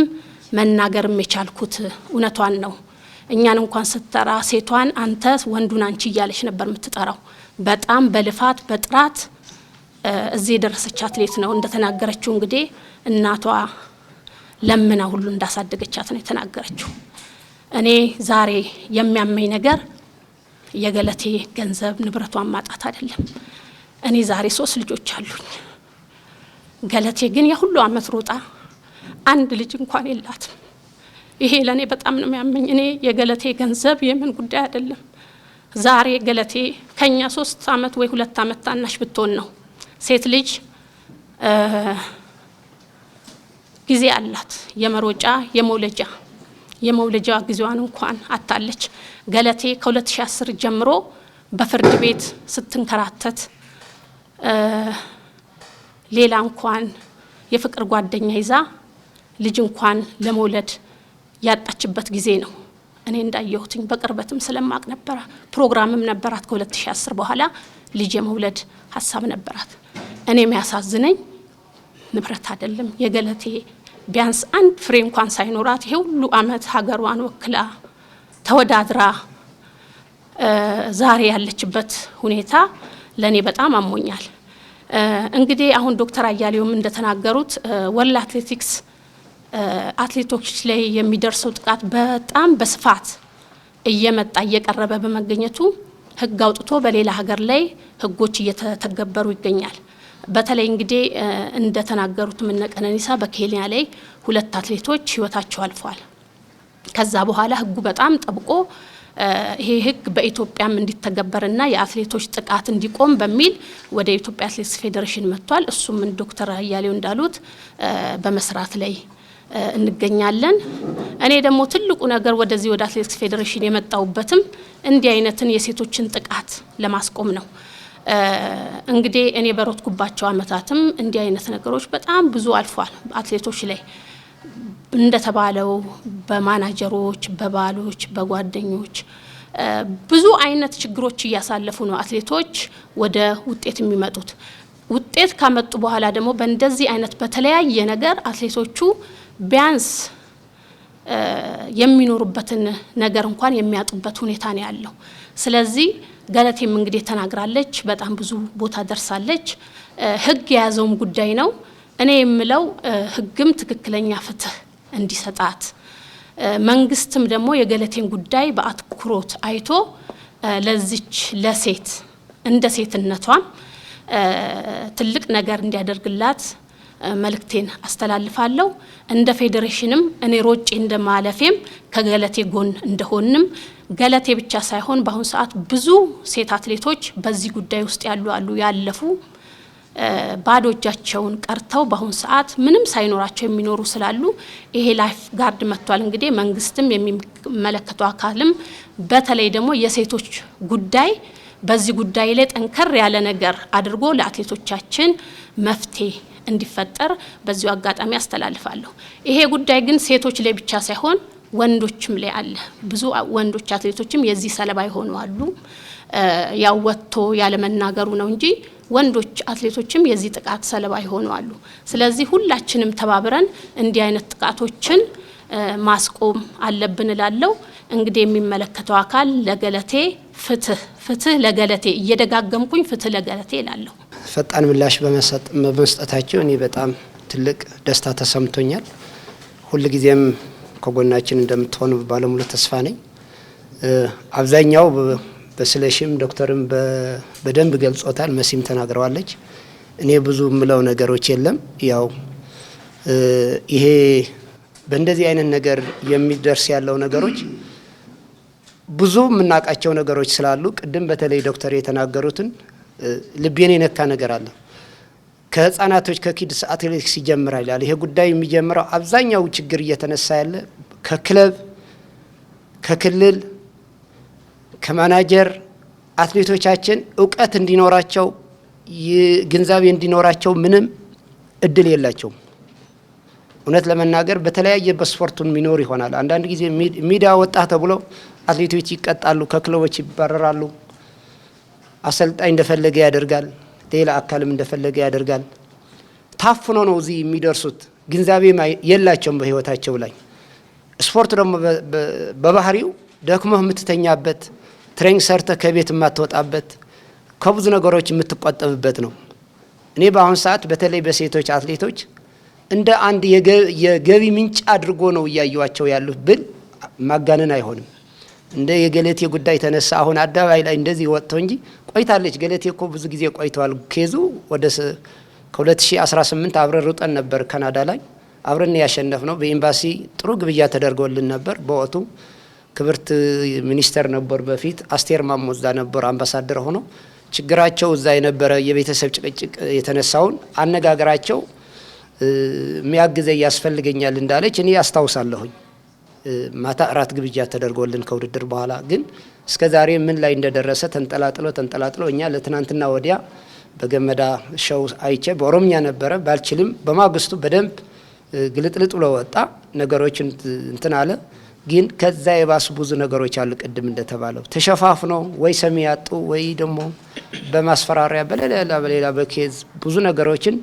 Speaker 3: መናገርም የቻልኩት። እውነቷን ነው። እኛን እንኳን ስትጠራ ሴቷን አንተ ወንዱን አንቺ እያለች ነበር የምትጠራው። በጣም በልፋት በጥራት እዚህ የደረሰች አትሌት ነው። እንደተናገረችው እንግዲህ እናቷ ለምና ሁሉ እንዳሳደገቻት ነው የተናገረችው። እኔ ዛሬ የሚያመኝ ነገር የገለቴ ገንዘብ ንብረቷን ማጣት አይደለም። እኔ ዛሬ 3 ልጆች አሉኝ። ገለቴ ግን የሁሉ አመት ሮጣ አንድ ልጅ እንኳን የላትም። ይሄ ለኔ በጣም ነው የሚያመኝ። እኔ የገለቴ ገንዘብ የምን ጉዳይ አይደለም። ዛሬ ገለቴ ከኛ 3 አመት ወይ 2 አመት ታናሽ ብትሆን ነው። ሴት ልጅ ጊዜ አላት፣ የመሮጫ የመውለጃ ጊዜዋን እንኳን አጣለች። ገለቴ ከ2010 ጀምሮ በፍርድ ቤት ስትንከራተት ሌላ እንኳን የፍቅር ጓደኛ ይዛ ልጅ እንኳን ለመውለድ ያጣችበት ጊዜ ነው። እኔ እንዳየሁትኝ በቅርበትም ስለማቅ ነበር። ፕሮግራምም ነበራት ከ2010 በኋላ ልጅ የመውለድ ሀሳብ ነበራት። እኔ የሚያሳዝነኝ ንብረት አይደለም የገለቴ ቢያንስ አንድ ፍሬ እንኳን ሳይኖራት ይሄ ሁሉ አመት ሀገሯን ወክላ ተወዳድራ ዛሬ ያለችበት ሁኔታ ለኔ በጣም አሞኛል። እንግዲህ አሁን ዶክተር አያሌውም እንደተናገሩት ወርልድ አትሌቲክስ አትሌቶች ላይ የሚደርሰው ጥቃት በጣም በስፋት እየመጣ እየቀረበ በመገኘቱ ህግ አውጥቶ በሌላ ሀገር ላይ ህጎች እየተተገበሩ ይገኛል። በተለይ እንግዲህ እንደተናገሩት ቀነኒሳ በኬንያ ላይ 2 አትሌቶች ህይወታቸው አልፏል። ከዛ በኋላ ህጉ በጣም ጠብቆ ይሄ ህግ በኢትዮጵያም እንዲተገበርና የአትሌቶች ጥቃት እንዲቆም በሚል ወደ ኢትዮጵያ አትሌቲክስ ፌዴሬሽን መጥቷል። እሱም ዶክተር አያሌው እንዳሉት በመስራት ላይ እንገኛለን። እኔ ደግሞ ትልቁ ነገር ወደዚህ ወደ አትሌቲክስ ፌዴሬሽን የመጣውበትም እንዲህ አይነትን የሴቶችን ጥቃት ለማስቆም ነው። እንግዲህ እኔ በሮጥኩባቸው አመታትም እንዲህ አይነት ነገሮች በጣም ብዙ አልፏል። አትሌቶች ላይ እንደተባለው በማናጀሮች፣ በባሎች፣ በጓደኞች ብዙ አይነት ችግሮች እያሳለፉ ነው አትሌቶች ወደ ውጤት የሚመጡት። ውጤት ካመጡ በኋላ ደግሞ በእንደዚህ አይነት በተለያየ ነገር አትሌቶቹ ቢያንስ የሚኖሩበትን ነገር እንኳን የሚያጡበት ሁኔታ ነው ያለው። ስለዚህ ገለቴም እንግዲህ ተናግራለች። በጣም ብዙ ቦታ ደርሳለች። ህግ የያዘውም ጉዳይ ነው። እኔ የምለው ህግም ትክክለኛ ፍትህ እንዲሰጣት መንግስትም ደግሞ የገለቴን ጉዳይ በአትኩሮት አይቶ ለዚች ለሴት እንደ ሴትነቷም ትልቅ ነገር እንዲያደርግላት መልእክቴን አስተላልፋለሁ። እንደ ፌዴሬሽንም እኔ ሮጬ እንደማለፌም ከገለቴ ጎን እንደሆንም ገለቴ ብቻ ሳይሆን በአሁን ሰዓት ብዙ ሴት አትሌቶች በዚህ ጉዳይ ውስጥ ያሉ ያለፉ ባዶ እጃቸውን ቀርተው በአሁን ሰዓት ምንም ሳይኖራቸው የሚኖሩ ስላሉ ይሄ ላይፍ ጋርድ መጥቷል። እንግዲህ መንግስትም የሚመለከተው አካልም በተለይ ደግሞ የሴቶች ጉዳይ በዚህ ጉዳይ ላይ ጠንከር ያለ ነገር አድርጎ ለአትሌቶቻችን መፍትሄ እንዲፈጠር በዚሁ አጋጣሚ አስተላልፋለሁ። ይሄ ጉዳይ ግን ሴቶች ላይ ብቻ ሳይሆን ወንዶችም ላይ አለ። ብዙ ወንዶች አትሌቶችም የዚህ ሰለባ ይሆኑ አሉ። ያው ወጥቶ ያለ መናገሩ ነው እንጂ ወንዶች አትሌቶችም የዚህ ጥቃት ሰለባ ይሆኑ አሉ። ስለዚህ ሁላችንም ተባብረን እንዲህ አይነት ጥቃቶችን ማስቆም አለብን እላለሁ። እንግዲህ የሚመለከተው አካል ለገለቴ ፍትህ ለገለቴ እየደጋገምኩኝ ፍትህ ለገለቴ እላለሁ።
Speaker 4: ፈጣን ምላሽ በመስጠታቸው እኔ በጣም ትልቅ ደስታ ተሰምቶኛል። ሁልጊዜም ከጎናችን እንደምትሆኑ ባለሙሉ ተስፋ ነኝ። አብዛኛው በስለሽም ዶክተርም በደንብ ገልጾታል፣ መሲም ተናግረዋለች። እኔ ብዙ ምለው ነገሮች የለም። ያው ይሄ በእንደዚህ አይነት ነገር የሚደርስ ያለው ነገሮች ብዙ የምናውቃቸው ነገሮች ስላሉ ቅድም በተለይ ዶክተር የተናገሩትን ልቤን የነካ ነገር አለ። ከህፃናቶች ከኪድስ አትሌቲክስ ይጀምራል ይላል። ይሄ ጉዳይ የሚጀምረው አብዛኛው ችግር እየተነሳ ያለ ከክለብ ከክልል ከማናጀር አትሌቶቻችን እውቀት እንዲኖራቸው ግንዛቤ እንዲኖራቸው ምንም እድል የላቸውም። እውነት ለመናገር በተለያየ በስፖርቱን ሚኖር ይሆናል። አንዳንድ ጊዜ ሚዲያ ወጣ ተብሎ አትሌቶች ይቀጣሉ፣ ከክለቦች ይባረራሉ። አሰልጣኝ እንደፈለገ ያደርጋል፣ ሌላ አካልም እንደፈለገ ያደርጋል። ታፍኖ ነው እዚህ የሚደርሱት። ግንዛቤ የላቸውም በህይወታቸው ላይ። ስፖርት ደግሞ በባህሪው ደክሞህ የምትተኛበት ትሬኒንግ ሰርተ ከቤት የማትወጣበት ከብዙ ነገሮች የምትቆጠብበት ነው። እኔ በአሁን ሰዓት በተለይ በሴቶች አትሌቶች እንደ አንድ የገቢ ምንጭ አድርጎ ነው እያዩዋቸው ያሉት ብል ማጋነን አይሆንም። እንደ የገለቴ ጉዳይ ተነሳ አሁን አደባባይ ላይ እንደዚህ ወጥቶ እንጂ ቆይታለች። ገለቴ እኮ ብዙ ጊዜ ቆይተዋል። ኬዙ ወደ ከ2018 አብረን ሩጠን ነበር ካናዳ ላይ አብረን ያሸነፍ ነው። በኤምባሲ ጥሩ ግብዣ ተደርጎልን ነበር። በወቅቱ ክብርት ሚኒስተር ነበር፣ በፊት አስቴር ማሞዛ ነበር አምባሳደር ሆኖ ችግራቸው እዛ የነበረ የቤተሰብ ጭቅጭቅ የተነሳውን አነጋገራቸው የሚያግዘኝ ያስፈልገኛል እንዳለች እኔ አስታውሳለሁኝ። ማታ እራት ግብዣ ተደርጎልን ከውድድር በኋላ ግን እስከ ዛሬ ምን ላይ እንደደረሰ ተንጠላጥሎ እኛ ለትናንትና ወዲያ በገመዳ ሾው አይቼ በኦሮምኛ ነበረ ባልችልም በማግስቱ በደንብ ግልጥልጥ ብሎ ወጣ። ነገሮችን እንትን አለ። ግን ከዛ የባሱ ብዙ ነገሮች አሉ። ቅድም እንደተባለው ተሸፋፍኖ ወይ ሰሚ ያጡ ወይ ደግሞ በማስፈራሪያ በሌላ በኬዝ ብዙ ነገሮችን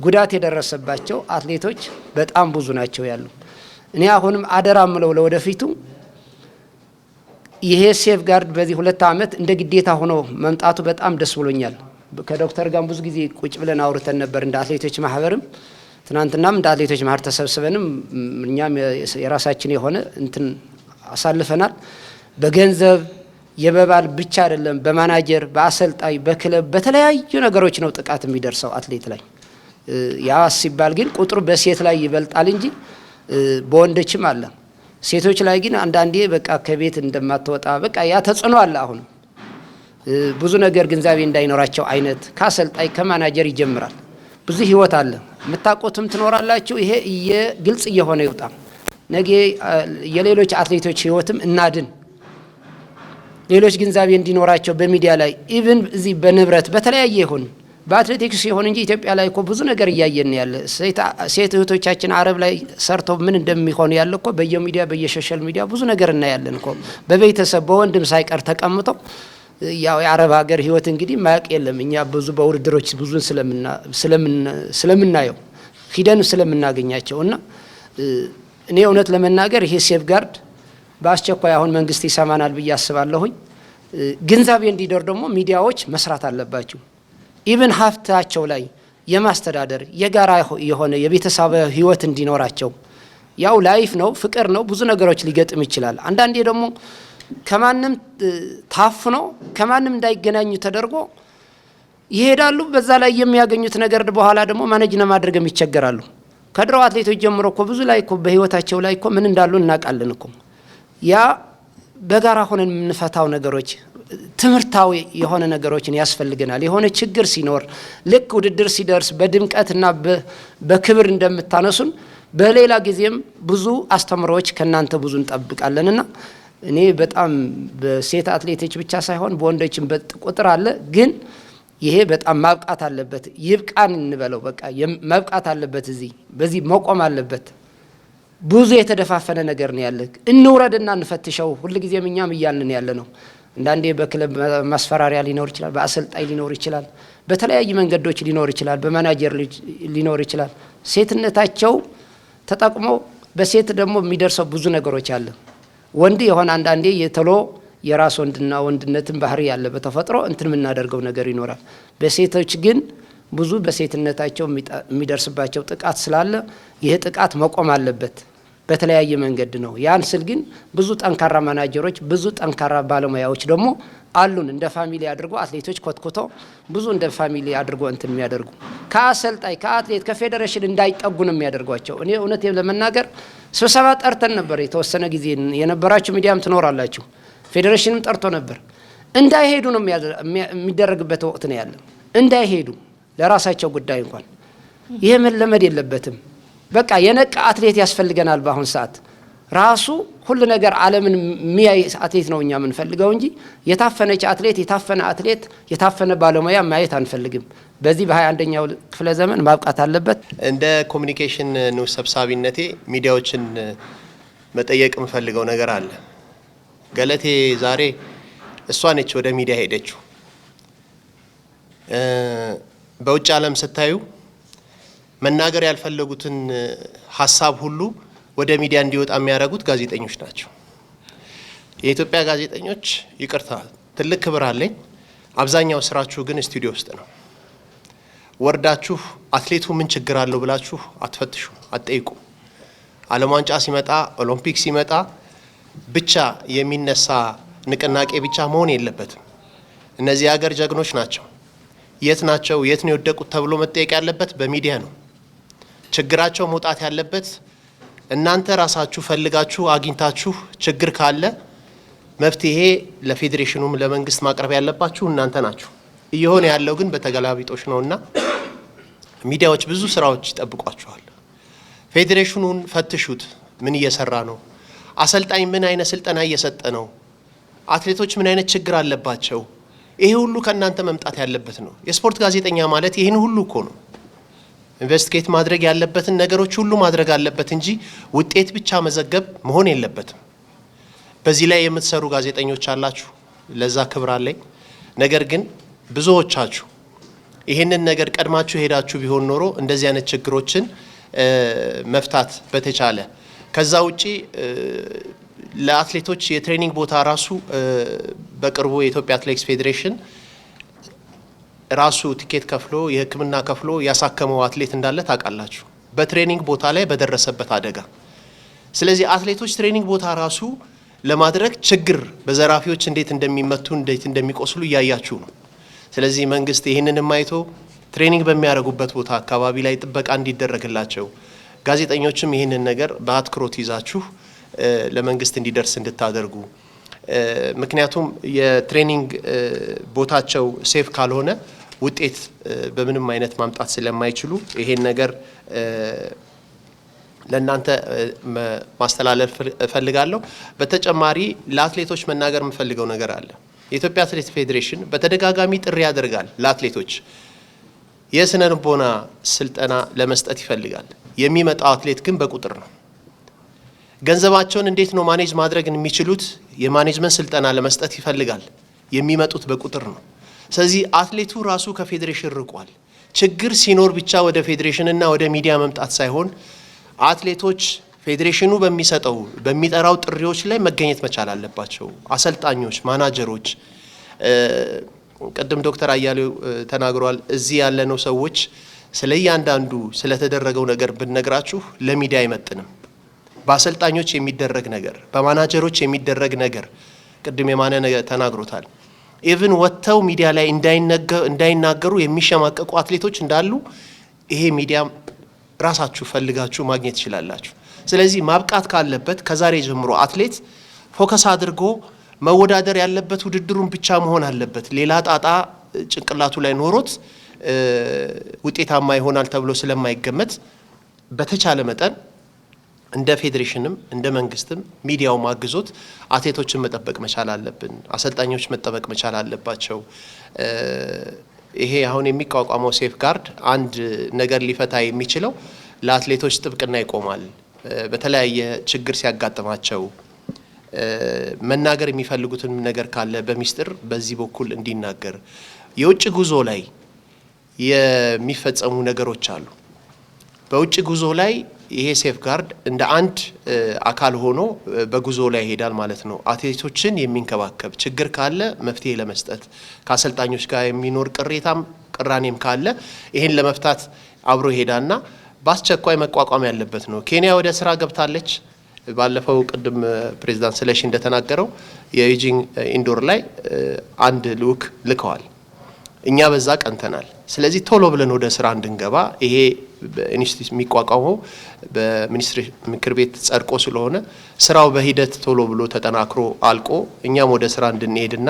Speaker 4: ጉዳት የደረሰባቸው አትሌቶች በጣም ብዙ ናቸው ያሉ። እኔ አሁንም አደራ ምለው ለወደፊቱ ይሄ ሴፍ ጋርድ በዚህ 2 ዓመት እንደ ግዴታ ሆኖ መምጣቱ በጣም ደስ ብሎኛል። ከዶክተር ጋር ብዙ ጊዜ ቁጭ ብለን አውርተን ነበር እንደ አትሌቶች ማህበርም ትናንትናም እንደ አትሌቶች ማህበር ተሰብስበንም እኛም የራሳችን የሆነ እንትን አሳልፈናል። በገንዘብ የበባል ብቻ አይደለም፣ በማናጀር በአሰልጣኝ በክለብ በተለያዩ ነገሮች ነው ጥቃት የሚደርሰው አትሌት ላይ። ያ ሲባል ግን ቁጥሩ በሴት ላይ ይበልጣል እንጂ በወንዶችም አለ። ሴቶች ላይ ግን አንዳንዴ በቃ ከቤት እንደማትወጣ በቃ ያ ተጽዕኖ አለ። አሁን ብዙ ነገር ግንዛቤ እንዳይኖራቸው አይነት ከአሰልጣኝ ከማናጀር ይጀምራል። ብዙ ህይወት አለ የምታውቁትም ትኖራላችሁ። ይሄ ግልጽ እየሆነ ይውጣ። ነገ የሌሎች አትሌቶች ህይወትም እናድን። ሌሎች ግንዛቤ እንዲኖራቸው በሚዲያ ላይ ኢቭን እዚህ በንብረት በተለያየ ይሁን በአትሌቲክስ ይሁን እንጂ ኢትዮጵያ ላይ እኮ ብዙ ነገር እያየን ያለ ሴት እህቶቻችን አረብ ላይ ሰርተው ምን እንደሚሆን ያለ እኮ በየሚዲያ በየሶሻል ሚዲያ ብዙ ነገር እናያለን እኮ በቤተሰብ በወንድም ሳይቀር ተቀምጠው ያው የአረብ ሀገር ህይወት እንግዲህ ማያቅ የለም። እኛ ብዙ በውድድሮች ብዙ ስለምናየው ሂደን ስለምናገኛቸው እና እኔ እውነት ለመናገር ይሄ ሴፍ ጋርድ በአስቸኳይ አሁን መንግስት ይሰማናል ብዬ አስባለሁኝ። ግንዛቤ እንዲደር ደግሞ ሚዲያዎች መስራት አለባቸው። ኢቭን ሀብታቸው ላይ የማስተዳደር የጋራ የሆነ የቤተሰብ ህይወት እንዲኖራቸው። ያው ላይፍ ነው፣ ፍቅር ነው፣ ብዙ ነገሮች ሊገጥም ይችላል። አንዳንዴ ደግሞ ከማንም ታፍኖ ከማንም እንዳይገናኙ ተደርጎ ይሄዳሉ። በዛ ላይ የሚያገኙት ነገር በኋላ ደግሞ ማኔጅ ለማድረግ ይቸገራሉ። ከድሮ አትሌቶች ጀምሮ እኮ ብዙ ላይ እኮ በህይወታቸው ላይ እኮ ምን እንዳሉ እናውቃለን እኮ። ያ በጋራ ሆነን የምንፈታው ነገሮች ትምህርታዊ የሆነ ነገሮችን ያስፈልገናል። የሆነ ችግር ሲኖር ልክ ውድድር ሲደርስ በድምቀትና በክብር እንደምታነሱን በሌላ ጊዜም ብዙ አስተምሮዎች ከናንተ ብዙ እንጠብቃለንና እኔ በጣም በሴት አትሌቶች ብቻ ሳይሆን በወንዶችም በቁጥር አለ። ግን ይሄ በጣም ማብቃት አለበት። ይብቃን እንበለው በቃ ማብቃት አለበት። በዚህ መቆም አለበት። ብዙ የተደፋፈነ ነገር ነው ያለ። እንውረድና እንፈትሸው። ሁሉ ጊዜም እኛም እያልን ያለ ነው። አንዳንዴ በክለብ ማስፈራሪያ ሊኖር ይችላል፣ በአሰልጣኝ ሊኖር ይችላል፣ በተለያዩ መንገዶች ሊኖር ይችላል፣ በማናጀር ሊኖር ይችላል። ሴትነታቸው ተጠቅሞ በሴት ደግሞ የሚደርሰው ብዙ ነገሮች አለ። ወንድ የሆነ አንዳንዴ የተሎ የራስ ወንድና ወንድነትን ባህሪ ያለ በተፈጥሮ እንትን የምናደርገው ነገር ይኖራል። በሴቶች ግን ብዙ በሴትነታቸው የሚደርስባቸው ጥቃት ስላለ ይህ ጥቃት መቆም አለበት። በተለያየ መንገድ ነው። ያን ስል ግን ብዙ ጠንካራ ማናጀሮች ብዙ ጠንካራ ባለሙያዎች ደግሞ አሉን። እንደ ፋሚሊ አድርጎ አትሌቶች ኮትኮቶ ብዙ እንደ ፋሚሊ አድርጎ እንትን የሚያደርጉ ከአሰልጣኝ ከአትሌት ከፌዴሬሽን እንዳይጠጉ ነው የሚያደርጓቸው። እኔ እውነት ለመናገር ስብሰባ ጠርተን ነበር። የተወሰነ ጊዜ የነበራችሁ ሚዲያም ትኖራላችሁ። ፌዴሬሽንም ጠርቶ ነበር። እንዳይሄዱ ነው የሚደረግበት ወቅት ነው ያለው። እንዳይሄዱ ለራሳቸው ጉዳይ እንኳን ይሄ መለመድ የለበትም። በቃ የነቃ አትሌት ያስፈልገናል። በአሁን ሰዓት ራሱ ሁሉ ነገር ዓለምን የሚያይ አትሌት ነው እኛ የምንፈልገው እንጂ የታፈነች አትሌት የታፈነ አትሌት የታፈነ ባለሙያ ማየት አንፈልግም። በዚህ በ21ኛው ክፍለ ዘመን ማብቃት አለበት።
Speaker 5: እንደ ኮሚኒኬሽን ንዑስ ሰብሳቢነቴ ሚዲያዎችን መጠየቅ የምፈልገው ነገር አለ። ገለቴ ዛሬ እሷ ነች ወደ ሚዲያ ሄደችው። በውጭ ዓለም ስታዩ መናገር ያልፈለጉትን ሀሳብ ሁሉ ወደ ሚዲያ እንዲወጣ የሚያደርጉት ጋዜጠኞች ናቸው። የኢትዮጵያ ጋዜጠኞች ይቅርታ ትልቅ ክብር አለኝ። አብዛኛው ስራችሁ ግን ስቱዲዮ ውስጥ ነው። ወርዳችሁ አትሌቱ ምን ችግር አለው ብላችሁ አትፈትሹ፣ አትጠይቁ። ዓለም ዋንጫ ሲመጣ ኦሎምፒክ ሲመጣ ብቻ የሚነሳ ንቅናቄ ብቻ መሆን የለበትም። እነዚህ ሀገር ጀግኖች ናቸው። የት ናቸው የት ነው የወደቁት ተብሎ መጠየቅ ያለበት በሚዲያ ነው። ችግራቸው መውጣት ያለበት እናንተ ራሳችሁ ፈልጋችሁ አግኝታችሁ ችግር ካለ መፍትሄ ለፌዴሬሽኑም ለመንግስት ማቅረብ ያለባችሁ እናንተ ናችሁ። እየሆነ ያለው ግን በተገላቢጦሽ ነውና ሚዲያዎች ብዙ ስራዎች ይጠብቋቸዋል። ፌዴሬሽኑን ፈትሹት፣ ምን እየሰራ ነው? አሰልጣኝ ምን አይነት ስልጠና እየሰጠ ነው? አትሌቶች ምን አይነት ችግር አለባቸው? ይሄ ሁሉ ከእናንተ መምጣት ያለበት ነው። የስፖርት ጋዜጠኛ ማለት ይህን ሁሉ እኮ ነው። ኢንቨስቲጌት ማድረግ ያለበትን ነገሮች ሁሉ ማድረግ አለበት እንጂ ውጤት ብቻ መዘገብ መሆን የለበትም። በዚህ ላይ የምትሰሩ ጋዜጠኞች አላችሁ፣ ለዛ ክብር አለኝ። ነገር ግን ብዙዎቻችሁ ይህንን ነገር ቀድማችሁ ሄዳችሁ ቢሆን ኖሮ እንደዚህ አይነት ችግሮችን መፍታት በተቻለ። ከዛ ውጪ ለአትሌቶች የትሬኒንግ ቦታ ራሱ በቅርቡ የኢትዮጵያ አትሌቲክስ ፌዴሬሽን ራሱ ቲኬት ከፍሎ የሕክምና ከፍሎ ያሳከመው አትሌት እንዳለ ታውቃላችሁ፣ በትሬኒንግ ቦታ ላይ በደረሰበት አደጋ። ስለዚህ አትሌቶች ትሬኒንግ ቦታ ራሱ ለማድረግ ችግር በዘራፊዎች እንዴት እንደሚመቱ እንዴት እንደሚቆስሉ እያያችሁ ነው። ስለዚህ መንግስት ይህንንም አይቶ ትሬኒንግ በሚያደርጉበት ቦታ አካባቢ ላይ ጥበቃ እንዲደረግላቸው፣ ጋዜጠኞችም ይህንን ነገር በአትኩሮት ይዛችሁ ለመንግስት እንዲደርስ እንድታደርጉ። ምክንያቱም የትሬኒንግ ቦታቸው ሴፍ ካልሆነ ውጤት በምንም አይነት ማምጣት ስለማይችሉ ይሄን ነገር ለእናንተ ማስተላለፍ እፈልጋለሁ። በተጨማሪ ለአትሌቶች መናገር የምፈልገው ነገር አለ። የኢትዮጵያ አትሌቲክስ ፌዴሬሽን በተደጋጋሚ ጥሪ ያደርጋል ለአትሌቶች የስነ ልቦና ስልጠና ለመስጠት ይፈልጋል። የሚመጣው አትሌት ግን በቁጥር ነው። ገንዘባቸውን እንዴት ነው ማኔጅ ማድረግ የሚችሉት? የማኔጅመንት ስልጠና ለመስጠት ይፈልጋል። የሚመጡት በቁጥር ነው። ስለዚህ አትሌቱ ራሱ ከፌዴሬሽን ርቋል። ችግር ሲኖር ብቻ ወደ ፌዴሬሽን እና ወደ ሚዲያ መምጣት ሳይሆን አትሌቶች ፌዴሬሽኑ በሚጠራው ጥሪዎች ላይ መገኘት መቻል አለባቸው። አሰልጣኞች፣ ማናጀሮች፣ ቅድም ዶክተር አያሌው ተናግሯል። እዚህ ያለነው ሰዎች ስለ እያንዳንዱ ስለተደረገው ነገር ብንነግራችሁ ለሚዲያ አይመጥንም። በአሰልጣኞች የሚደረግ ነገር፣ በማናጀሮች የሚደረግ ነገር ቅድም የማነ ተናግሮታል። ኢቭን ወጥተው ሚዲያ ላይ እንዳይናገሩ የሚሸማቀቁ አትሌቶች እንዳሉ ይሄ ሚዲያ ራሳችሁ ፈልጋችሁ ማግኘት ይችላላችሁ። ስለዚህ ማብቃት ካለበት ከዛሬ ጀምሮ አትሌት ፎከስ አድርጎ መወዳደር ያለበት ውድድሩን ብቻ መሆን አለበት። ሌላ ጣጣ ጭንቅላቱ ላይ ኖሮት ውጤታማ ይሆናል ተብሎ ስለማይገመት በተቻለ መጠን እንደ ፌዴሬሽንም እንደ መንግስትም ሚዲያው ማግዞት አትሌቶችን መጠበቅ መቻል አለብን። አሰልጣኞች መጠበቅ መቻል አለባቸው። ይሄ አሁን የሚቋቋመው ሴፍ ጋርድ አንድ ነገር ሊፈታ የሚችለው ለአትሌቶች ጥብቅና ይቆማል። በተለያየ ችግር ሲያጋጥማቸው መናገር የሚፈልጉትን ነገር ካለ በሚስጥር በዚህ በኩል እንዲናገር የውጭ ጉዞ ላይ የሚፈጸሙ ነገሮች አሉ። በውጭ ጉዞ ላይ ይሄ ሴፍ ጋርድ እንደ አንድ አካል ሆኖ በጉዞ ላይ ይሄዳል ማለት ነው። አትሌቶችን የሚንከባከብ ችግር ካለ መፍትሄ ለመስጠት ከአሰልጣኞች ጋር የሚኖር ቅራኔም ካለ ይሄን ለመፍታት አብሮ ይሄዳልና በአስቸኳይ መቋቋም ያለበት ነው። ኬንያ ወደ ስራ ገብታለች። ባለፈው ቅድም ፕሬዝዳንት ስለሺ እንደተናገረው የዩጂን ኢንዶር ላይ አንድ ልኡክ ልከዋል። እኛ በዛ ቀንተናል። ስለዚህ ቶሎ ብለን ወደ ስራ እንድንገባ ይሄ ኢንስቲትዩት የሚቋቋመው በሚኒስትር ምክር ቤት ጸድቆ ስለሆነ ስራው በሂደት ቶሎ ብሎ ተጠናክሮ አልቆ እኛም ወደ ስራ እንድንሄድና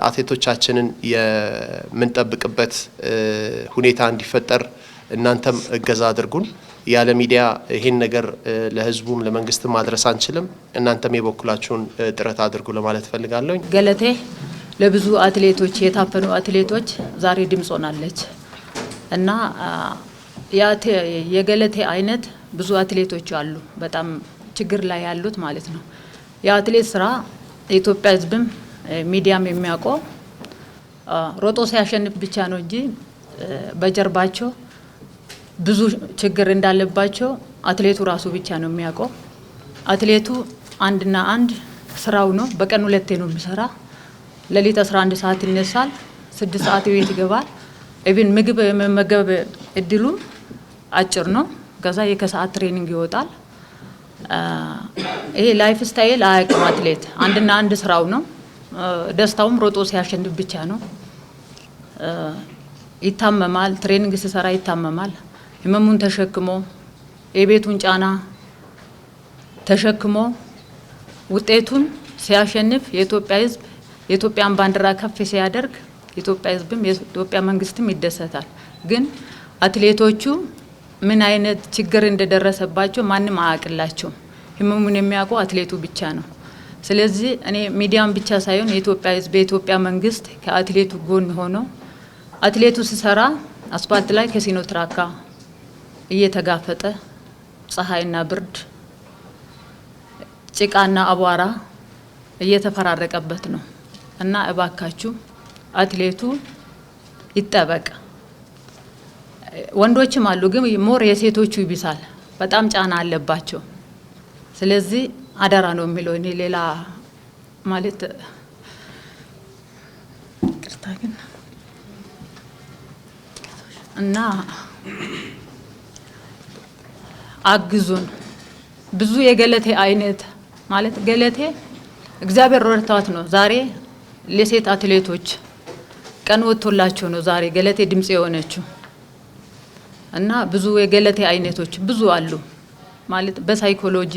Speaker 5: አትሌቶቻችንን የምንጠብቅበት ሁኔታ እንዲፈጠር እናንተም እገዛ አድርጉን። ያለ ሚዲያ ይሄን ነገር ለህዝቡም ለመንግስትም ማድረስ አንችልም። እናንተም የበኩላችሁን ጥረት አድርጉ ለማለት ፈልጋለሁ።
Speaker 6: ገለቴ ለብዙ አትሌቶች የታፈኑ አትሌቶች ዛሬ ድምጽ ሆናለች እና የገለቴ አይነት ብዙ አትሌቶች አሉ፣ በጣም ችግር ላይ ያሉት ማለት ነው። የአትሌት ስራ የኢትዮጵያ ህዝብም ሚዲያም የሚያውቀው ሮጦ ሲያሸንፍ ብቻ ነው እንጂ በጀርባቸው ብዙ ችግር እንዳለባቸው አትሌቱ ራሱ ብቻ ነው የሚያውቀው። አትሌቱ አንድና አንድ ስራው ነው። በቀን 2 ነው የሚሰራ። ለሊት 11 ሰዓት ይነሳል፣ 6 ሰዓት ቤት ይገባል። ኢቭን ምግብ የመመገብ እድሉ አጭር ነው። ከዛ የከሰዓት ትሬኒንግ ይወጣል። ይሄ ላይፍ ስታይል አያውቅም አትሌት። አንድና አንድ ስራው ነው። ደስታውም ሮጦ ሲያሸንፍ ብቻ ነው። ይታመማል፣ ትሬኒንግ ሲሰራ ይታመማል። ህመሙን ተሸክሞ የቤቱን ጫና ተሸክሞ ውጤቱን ሲያሸንፍ የኢትዮጵያ ህዝብ የኢትዮጵያን ባንዲራ ከፍ ሲያደርግ የኢትዮጵያ ህዝብም የኢትዮጵያ መንግስትም ይደሰታል። ግን አትሌቶቹ ምን አይነት ችግር እንደደረሰባቸው ማንም አያውቅላቸውም። ህመሙን የሚያውቁ አትሌቱ ብቻ ነው። ስለዚህ እኔ ሚዲያም ብቻ ሳይሆን የኢትዮጵያ ህዝብ የኢትዮጵያ መንግስት ከአትሌቱ ጎን ሆኖ አትሌቱ ሲሰራ አስፓልት ላይ ከሲኖትራካ እየተጋፈጠ ፀሐይና ብርድ ጭቃና አቧራ እየተፈራረቀበት ነው እና እባካችሁ አትሌቱ ይጠበቅ። ወንዶችም አሉ ግን ሞር የሴቶቹ ይብሳል። በጣም ጫና አለባቸው። ስለዚህ አደራ ነው የሚለው እኔ ሌላ ማለት ቅርታ ግን እና አግዙን። ብዙ የገለቴ አይነት ማለት ገለቴ እግዚአብሔር ረድቷት ነው ዛሬ ለሴት አትሌቶች ቀን ወጥቶላቸው ነው ዛሬ ገለቴ ድምጽ የሆነችው እና ብዙ የገለቴ አይነቶች ብዙ አሉ ማለት በሳይኮሎጂ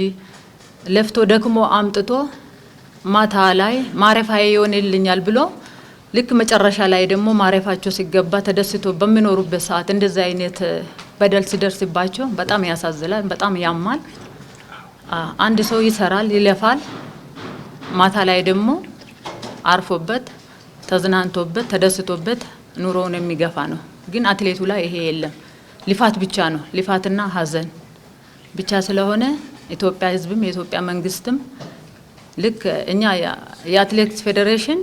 Speaker 6: ለፍቶ ደክሞ አምጥቶ ማታ ላይ ማረፊያ ይሆንልኛል ብሎ ልክ መጨረሻ ላይ ደግሞ ማረፋቸው ሲገባ ተደስቶ በሚኖሩበት ሰዓት እንደዚህ አይነት በደል ሲደርስባቸው በጣም ያሳዝናል፣ በጣም ያማል። አንድ ሰው ይሰራል፣ ይለፋል፣ ማታ ላይ ደግሞ አርፎበት ተዝናንቶበት ተደስቶበት ኑሮውን የሚገፋ ነው። ግን አትሌቱ ላይ ይሄ የለም። ልፋት ብቻ ነው፣ ልፋትና ሀዘን ብቻ ስለሆነ ኢትዮጵያ ህዝብም የኢትዮጵያ መንግስትም ልክ እኛ የአትሌቲክስ ፌዴሬሽን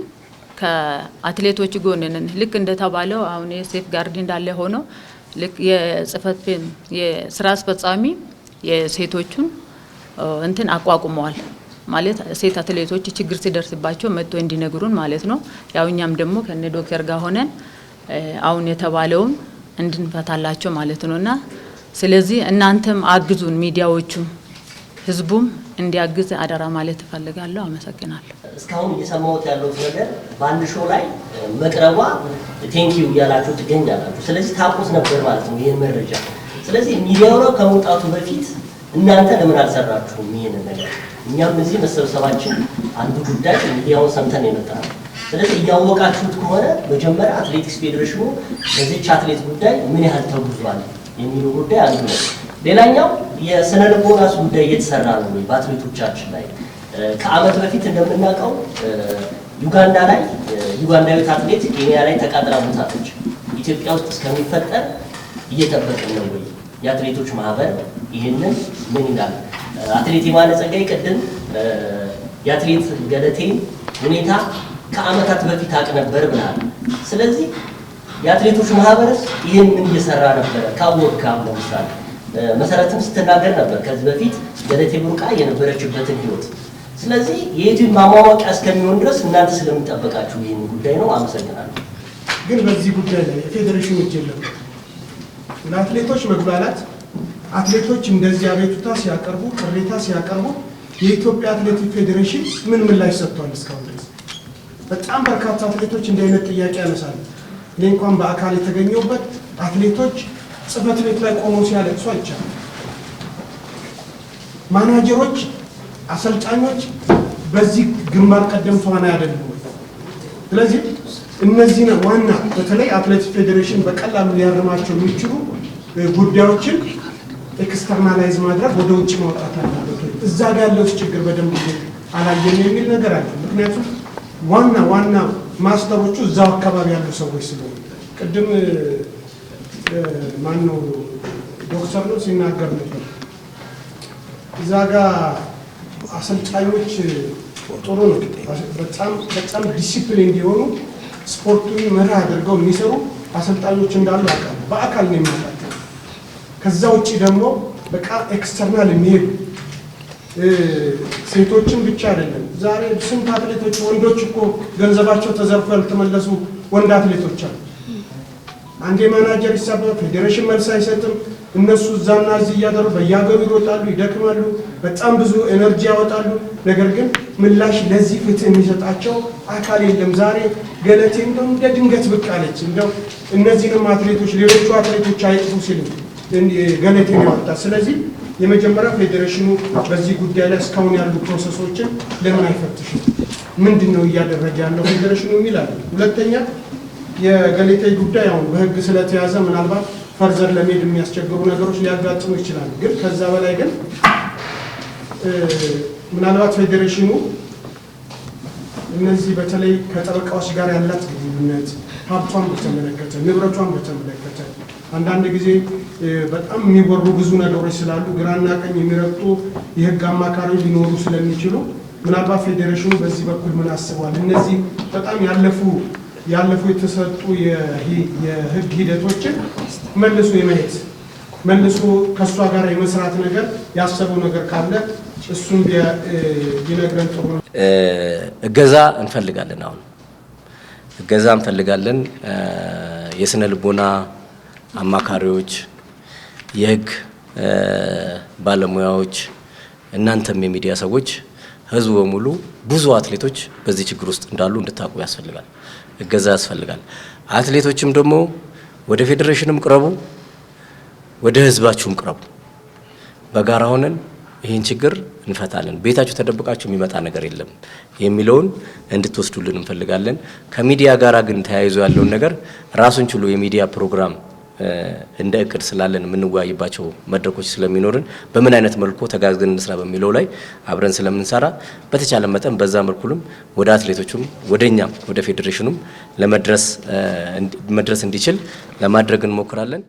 Speaker 6: ከአትሌቶች ጎን ነን። ልክ እንደተባለው አሁን የሴፍ ጋርድ እንዳለ ሆኖ ልክ የጽህፈት የስራ አስፈጻሚ የሴቶቹን እንትን አቋቁመዋል ማለት ሴት አትሌቶች ችግር ሲደርስባቸው መጥቶ እንዲነግሩን ማለት ነው። ያው እኛም ደግሞ ከነ ዶክተር ጋር ሆነን አሁን የተባለውን እንድንፈታላቸው ማለት ነውና ስለዚህ እናንተም አግዙን፣ ሚዲያዎቹ ህዝቡም እንዲያግዝ አደራ ማለት እፈልጋለሁ። አመሰግናለሁ።
Speaker 7: እስካሁን እየሰማሁት ያለው ነገር በአንድ ሾው ላይ መቅረቧ ቴንኪው እያላችሁ ትገኛላችሁ። ስለዚህ ታውቁት ነበር ማለት ነው ይሄን መረጃ። ስለዚህ ሚዲያው ነው ከመውጣቱ በፊት እናንተ ለምን አልሰራችሁም ይሄን ነገር? እኛም እዚህ መሰብሰባችን አንዱ ጉዳይ ሚዲያውን ሰምተን የመጣነው። ስለዚህ እያወቃችሁት ከሆነ መጀመሪያ አትሌቲክስ ፌዴሬሽኑ በዚህች አትሌት ጉዳይ ምን ያህል ተጉዟል የሚለው ጉዳይ አንዱ ነው። ሌላኛው የስነ ልቦናስ ጉዳይ እየተሰራ ነው ወይ በአትሌቶቻችን ላይ? ከአመት በፊት እንደምናውቀው ዩጋንዳ ላይ ዩጋንዳዊት አትሌት ኬንያ ላይ ተቃጥላ ሞታለች። ኢትዮጵያ ውስጥ እስከሚፈጠር እየጠበቅን ነው ወይ? የአትሌቶች ማህበር ይህንን ምን ይላል? አትሌት የማነ ጸጋይ ቅድም የአትሌት ገለቴን ሁኔታ ከአመታት በፊት አቅ ነበር ብለሃል። ስለዚህ የአትሌቶች ማህበረስ ይህን ምን እየሰራ ነበረ? ካወቅካም ለምሳሌ መሰረትም ስትናገር ነበር ከዚህ በፊት ገለቴ ቡርቃ የነበረችበትን ህይወት። ስለዚህ የዩቲዩብ ማሟሟቂያ እስከሚሆን ድረስ እናንተ ስለምንጠበቃችሁ ይህን ጉዳይ ነው። አመሰግናለሁ።
Speaker 8: ግን በዚህ ጉዳይ ላይ የፌዴሬሽኑ እጅ የለበት። ለአትሌቶች መግባላት አትሌቶች እንደዚህ አቤቱታ ሲያቀርቡ ቅሬታ ሲያቀርቡ የኢትዮጵያ አትሌቲክ ፌዴሬሽን ምን ምላሽ ሰጥቷል? እስካሁን ድረስ በጣም በርካታ አትሌቶች እንዲህ አይነት ጥያቄ ያነሳሉ። እኔ እንኳን በአካል የተገኘሁበት አትሌቶች ጽህፈት ቤት ላይ ቆመው ሲያለቅሱ አይቻልም። ማናጀሮች፣ አሰልጣኞች በዚህ ግንባር ቀደም ተዋናይ አይደሉም። ስለዚህ እነዚህ ዋና በተለይ አትሌቲክ ፌዴሬሽን በቀላሉ ሊያርማቸው የሚችሉ ጉዳዮችን ኤክስተርናላይዝ ማድረግ ወደ ውጭ ማውጣት አለበት። እዛ ጋር ያለው ችግር በደንብ አላየን የሚል ነገር አለ። ምክንያቱም ዋና ማስተሮቹ እዛው አካባቢ ያሉ ሰዎች ስለሆኑ ቅድም ማነው ዶክተር ነው ሲናገር ነበር። እዛ ጋር አሰልጣኞች ጥሩ ነው፣ በጣም ዲሲፕሊን እንዲሆኑ ስፖርቱን መርህ አድርገው የሚሰሩ አሰልጣኞች እንዳሉ አውቃለሁ። በአካል ነው የሚያውቃቸው። ከዛ ውጪ ደግሞ በቃ ኤክስተርናል የሚሄዱ ሴቶችን ብቻ አይደለም። ዛሬ ስንት አትሌቶች ወንዶች እኮ ገንዘባቸው ተዘርፎ ያልተመለሱ ወንድ አትሌቶች አሉ። አንዴ ማናጀር ይሰበብ ፌዴሬሽን መልስ አይሰጥም። እነሱ እዛና እዚህ እያደሩ በየሀገሩ ይሮጣሉ፣ ይደክማሉ፣ በጣም ብዙ ኤነርጂ ያወጣሉ። ነገር ግን ምላሽ ለዚህ ፍትህ የሚሰጣቸው አካል የለም። ዛሬ ገለቴ እንደው እንደ ድንገት ብቅ አለች። እንደው እነዚህንም አትሌቶች ሌሎቹ አትሌቶች አይጥፉ ሲል ገለቴን ያወጣ። ስለዚህ የመጀመሪያ ፌዴሬሽኑ በዚህ ጉዳይ ላይ እስካሁን ያሉ ፕሮሰሶችን ለምን አይፈትሽም? ምንድን ነው እያደረገ ያለው ፌዴሬሽኑ የሚል አለ። ሁለተኛ የገለቴ ጉዳይ አሁን በህግ ስለተያዘ ምናልባት ፈርዘር ለመሄድ የሚያስቸግሩ ነገሮች ሊያጋጥሙ ይችላሉ። ግን ከዛ በላይ ግን ምናልባት ፌዴሬሽኑ እነዚህ በተለይ ከጠበቃዎች ጋር ያላት ግንኙነት ሀብቷን በተመለከተ ንብረቷን በተመለከተ አንዳንድ ጊዜ በጣም የሚወሩ ብዙ ነገሮች ስላሉ ግራና ቀኝ የሚረግጡ የህግ አማካሪዎች ሊኖሩ ስለሚችሉ ምናልባት ፌዴሬሽኑ በዚህ በኩል ምን አስቧል? እነዚህ በጣም ያለፉ የተሰጡ የህግ ሂደቶችን መልሶ የማየት መልሶ ከእሷ ጋር የመስራት ነገር ያሰበው ነገር ካለ እሱም ቢነግረን ጥሩ ነው።
Speaker 1: እገዛ እንፈልጋለን። አሁን እገዛ እንፈልጋለን። የስነ ልቦና አማካሪዎች፣ የህግ ባለሙያዎች፣ እናንተም የሚዲያ ሰዎች፣ ህዝቡ በሙሉ ብዙ አትሌቶች በዚህ ችግር ውስጥ እንዳሉ እንድታውቁ ያስፈልጋል። እገዛ ያስፈልጋል። አትሌቶችም ደግሞ ወደ ፌዴሬሽንም ቅረቡ፣ ወደ ህዝባችሁም ቅረቡ። በጋራ ሆነን ይህን ችግር እንፈታለን። ቤታችሁ ተደብቃችሁ የሚመጣ ነገር የለም የሚለውን እንድትወስዱልን እንፈልጋለን። ከሚዲያ ጋር ግን ተያይዞ ያለውን ነገር ራሱን ችሎ የሚዲያ ፕሮግራም እንደ እቅድ ስላለን የምንወያይባቸው መድረኮች ስለሚኖርን በምን አይነት መልኩ ተጋግዘን እንስራ በሚለው ላይ አብረን ስለምንሰራ በተቻለ መጠን በዛ መልኩልም ወደ አትሌቶቹም ወደኛም ወደ ፌዴሬሽኑም ለመድረስ እንዲችል ለማድረግ እንሞክራለን።